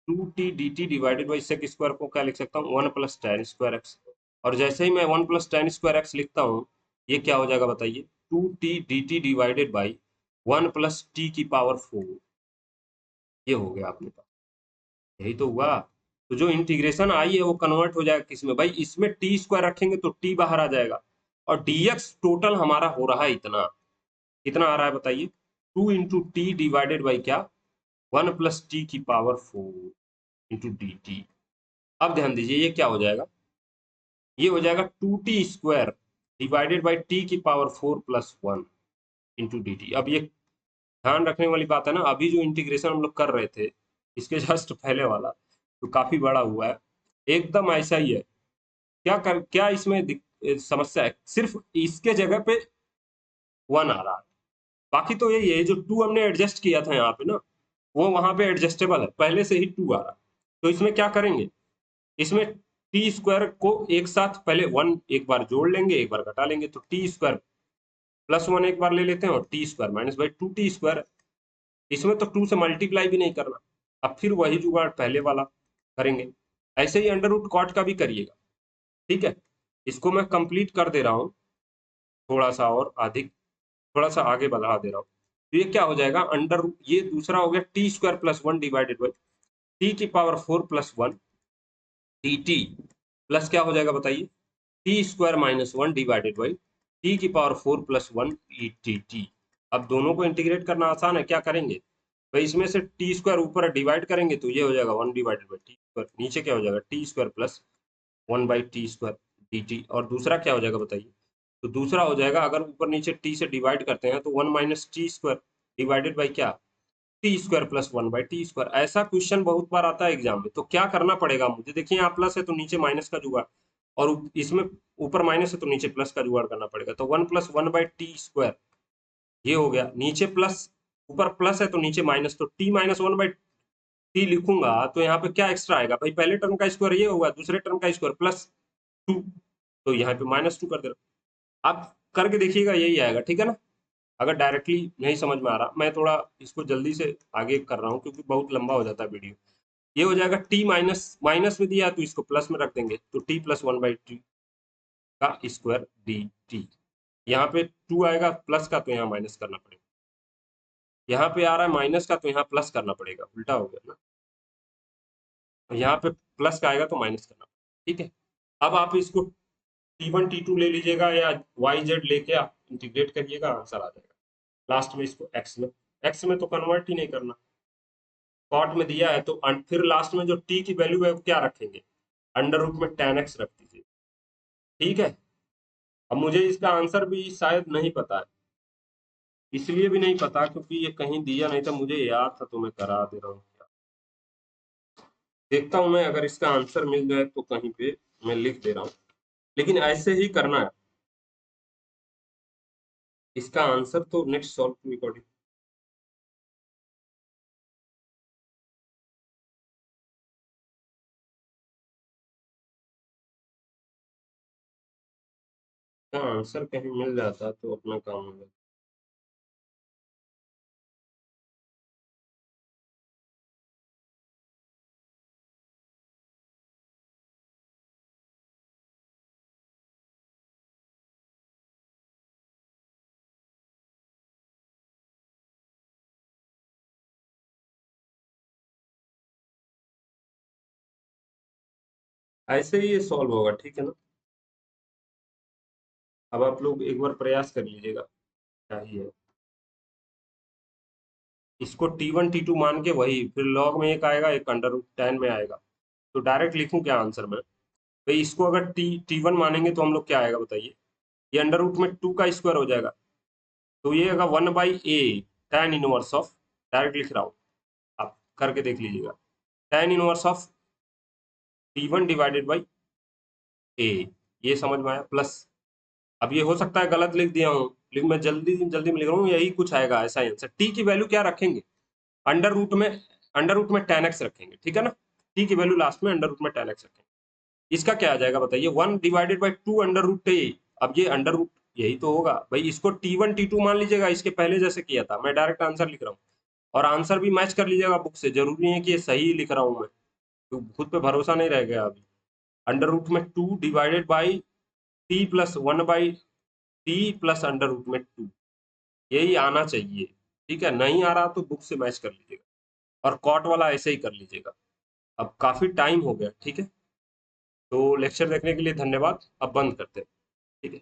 2t dt divided by sec square को क्या लिख सकता हूँ 1 प्लस tan स्क्वायर एक्स, और जैसे ही मैं 1 प्लस tan स्क्वायर एक्स लिखता हूँ, ये क्या हो जाएगा बताइए 2t dt divided by 1 plus T की पावर 4, ये हो गया आपने पास, यही तो हुआ। तो जो इंटीग्रेशन आई है वो कन्वर्ट हो जाएगा किसमें भाई, इसमें टी स्क्वायर रखेंगे तो टी बाहर आ जाएगा, और डीएक्स टोटल हमारा हो रहा है इतना, कितना आ रहा है बताइए, 2 × टी डिवाइडेड बाई क्या, 1 + t⁴ इंटू डी टी। अब ध्यान दीजिए ये क्या हो जाएगा, ये हो जाएगा 2t² divided by t⁴ +1 into d T. अब ये ध्यान रखने वाली बात है ना, अभी जो इंटीग्रेशन हम लोग कर रहे थे इसके जस्ट पहले वाला तो काफी बड़ा हुआ है, एकदम ऐसा ही है। क्या इसमें समस्या है, सिर्फ इसके जगह पे 1 आ रहा है, बाकी तो यही है, जो 2 हमने एडजस्ट किया था यहाँ पे ना, वो वहां पे एडजस्टेबल है, पहले से ही 2 आ रहा है। तो इसमें क्या करेंगे, इसमें t² को एक साथ पहले 1 एक बार जोड़ लेंगे, एक बार घटा लेंगे, तो t² +1 एक बार ले लेते हैं, और t² -2t²। इसमें तो 2 से मल्टीप्लाई भी नहीं करना, अब फिर वही जुगाड़ पहले वाला करेंगे। ऐसे ही अंडर रूट कॉट का भी करिएगा, ठीक है। इसको मैं कंप्लीट कर दे रहा हूँ, थोड़ा सा और अधिक, थोड़ा सा आगे बढ़ा दे रहा हूँ। तो ये क्या हो जाएगा, ये दूसरा हो गया t² +1 divided by t⁴ +1 dt plus क्या हो जाएगा बताइए, t² -1 डिवाइडेड बाई t⁴ +1 अब दोनों को इंटीग्रेट करना आसान है, क्या करेंगे भाई, इसमें से t² ऊपर डिवाइड करेंगे तो ये हो जाएगा 1 डिवाइडेड बाई t², नीचे क्या हो जाएगा t² +1/t² dt, और दूसरा क्या हो जाएगा बताइए, तो दूसरा हो जाएगा, अगर ऊपर नीचे t से डिवाइड करते हैं तो 1 - t² डिवाइडेड बाई क्या, t² +1/t²। ऐसा क्वेश्चन बहुत बार आता है एग्जाम में, तो क्या करना पड़ेगा मुझे, देखिए यहाँ प्लस है तो नीचे माइनस का जुगाड़, और इसमें ऊपर माइनस है तो नीचे प्लस का जुगाड़ करना पड़ेगा। तो 1 + 1/t², ये हो गया, नीचे प्लस, ऊपर प्लस है तो नीचे माइनस, तो t -1/t लिखूंगा तो यहाँ पे क्या एक्स्ट्रा आएगा भाई, पहले टर्म का स्क्वायर ये होगा, दूसरे टर्म का स्क्वायर +2, तो यहाँ पे -2 कर दे रहा, आप करके देखिएगा यही आएगा, ठीक है ना। अगर डायरेक्टली नहीं समझ में आ रहा, मैं थोड़ा इसको जल्दी से आगे कर रहा हूँ क्योंकि बहुत लंबा हो जाता है वीडियो। ये हो जाएगा t माइनस माइनस में दिया तो इसको प्लस में रख देंगे, तो t +1/t का स्क्वायर डी टी। यहाँ पे 2 आएगा प्लस का तो यहाँ माइनस करना पड़ेगा, यहाँ पे आ रहा है माइनस का तो यहाँ प्लस करना पड़ेगा, उल्टा हो गया ना, तो यहाँ पे प्लस का आएगा तो माइनस करना पड़ेगा, ठीक है। अब आप इसको t1 t2 ले लीजिएगा या yz लेके आप इंटीग्रेट करिएगा, आंसर आ जाएगा लास्ट में। इसको x में तो कन्वर्ट ही नहीं करना, कॉट में दिया है तो फिर लास्ट में जो t की वैल्यू है वो क्या रखेंगे, अंडर रूट में tan x रख दीजिए, ठीक है। अब मुझे इसका आंसर भी शायद नहीं पता है, इसलिए भी नहीं पता क्योंकि ये कहीं दिया नहीं था, मुझे याद था तो मैं करा दे रहा हूँ। देखता हूँ मैं, अगर इसका आंसर मिल जाए तो कहीं पे मैं लिख दे रहा हूँ, लेकिन ऐसे ही करना है। इसका आंसर तो नेक्स्ट सॉल्व टू अकॉर्डिंग, इसका आंसर कहीं मिल जाता तो अपना काम हो जाता। ऐसे ही ये सॉल्व होगा, ठीक है ना। अब आप लोग एक बार प्रयास कर लीजिएगा, क्या ही है, इसको t1 t2 मान के वही फिर लॉग में एक आएगा, एक अंडर रूट 10 में आएगा, तो डायरेक्ट लिखूं क्या आंसर में भाई, इसको अगर t1 मानेंगे तो हम लोग क्या आएगा बताइए, ये अंडर रूट में 2 का स्क्वायर हो जाएगा, तो ये आएगा 1/a tan inverse of, direct लिख रहा हूँ, आप करके देख लीजिएगा, tan inverse of t1 divided by a, ये समझ में आया, प्लस अब ये हो सकता है गलत लिख दिया हूँ, लेकिन मैं जल्दी जल्दी में लिख रहा हूँ, यही कुछ आएगा ऐसा ही आंसर। टी की वैल्यू क्या रखेंगे, अंडर रूट में, अंडर रूट में tan x रखेंगे, ठीक है ना, टी की वैल्यू लास्ट में अंडर रूट में tan x रखेंगे। इसका क्या आ जाएगा बताइए, 1 divided by 2 under root a, अब ये अंडर रूट यही तो होगा भाई, इसको t1 t2 मान लीजिएगा, इसके पहले जैसे किया था, मैं डायरेक्ट आंसर लिख रहा हूँ, और आंसर भी मैच कर लीजिएगा बुक से, जरूरी नहीं है कि ये सही लिख रहा हूँ मैं, तो खुद पे भरोसा नहीं रह गया अभी। अंडर रूट में 2 divided by t+1/t plus under root में 2, यही आना चाहिए, ठीक है, नहीं आ रहा तो बुक से मैच कर लीजिएगा। और कॉट वाला ऐसे ही कर लीजिएगा। अब काफी टाइम हो गया, ठीक है। तो लेक्चर देखने के लिए धन्यवाद। अब बंद करते हैं, ठीक है।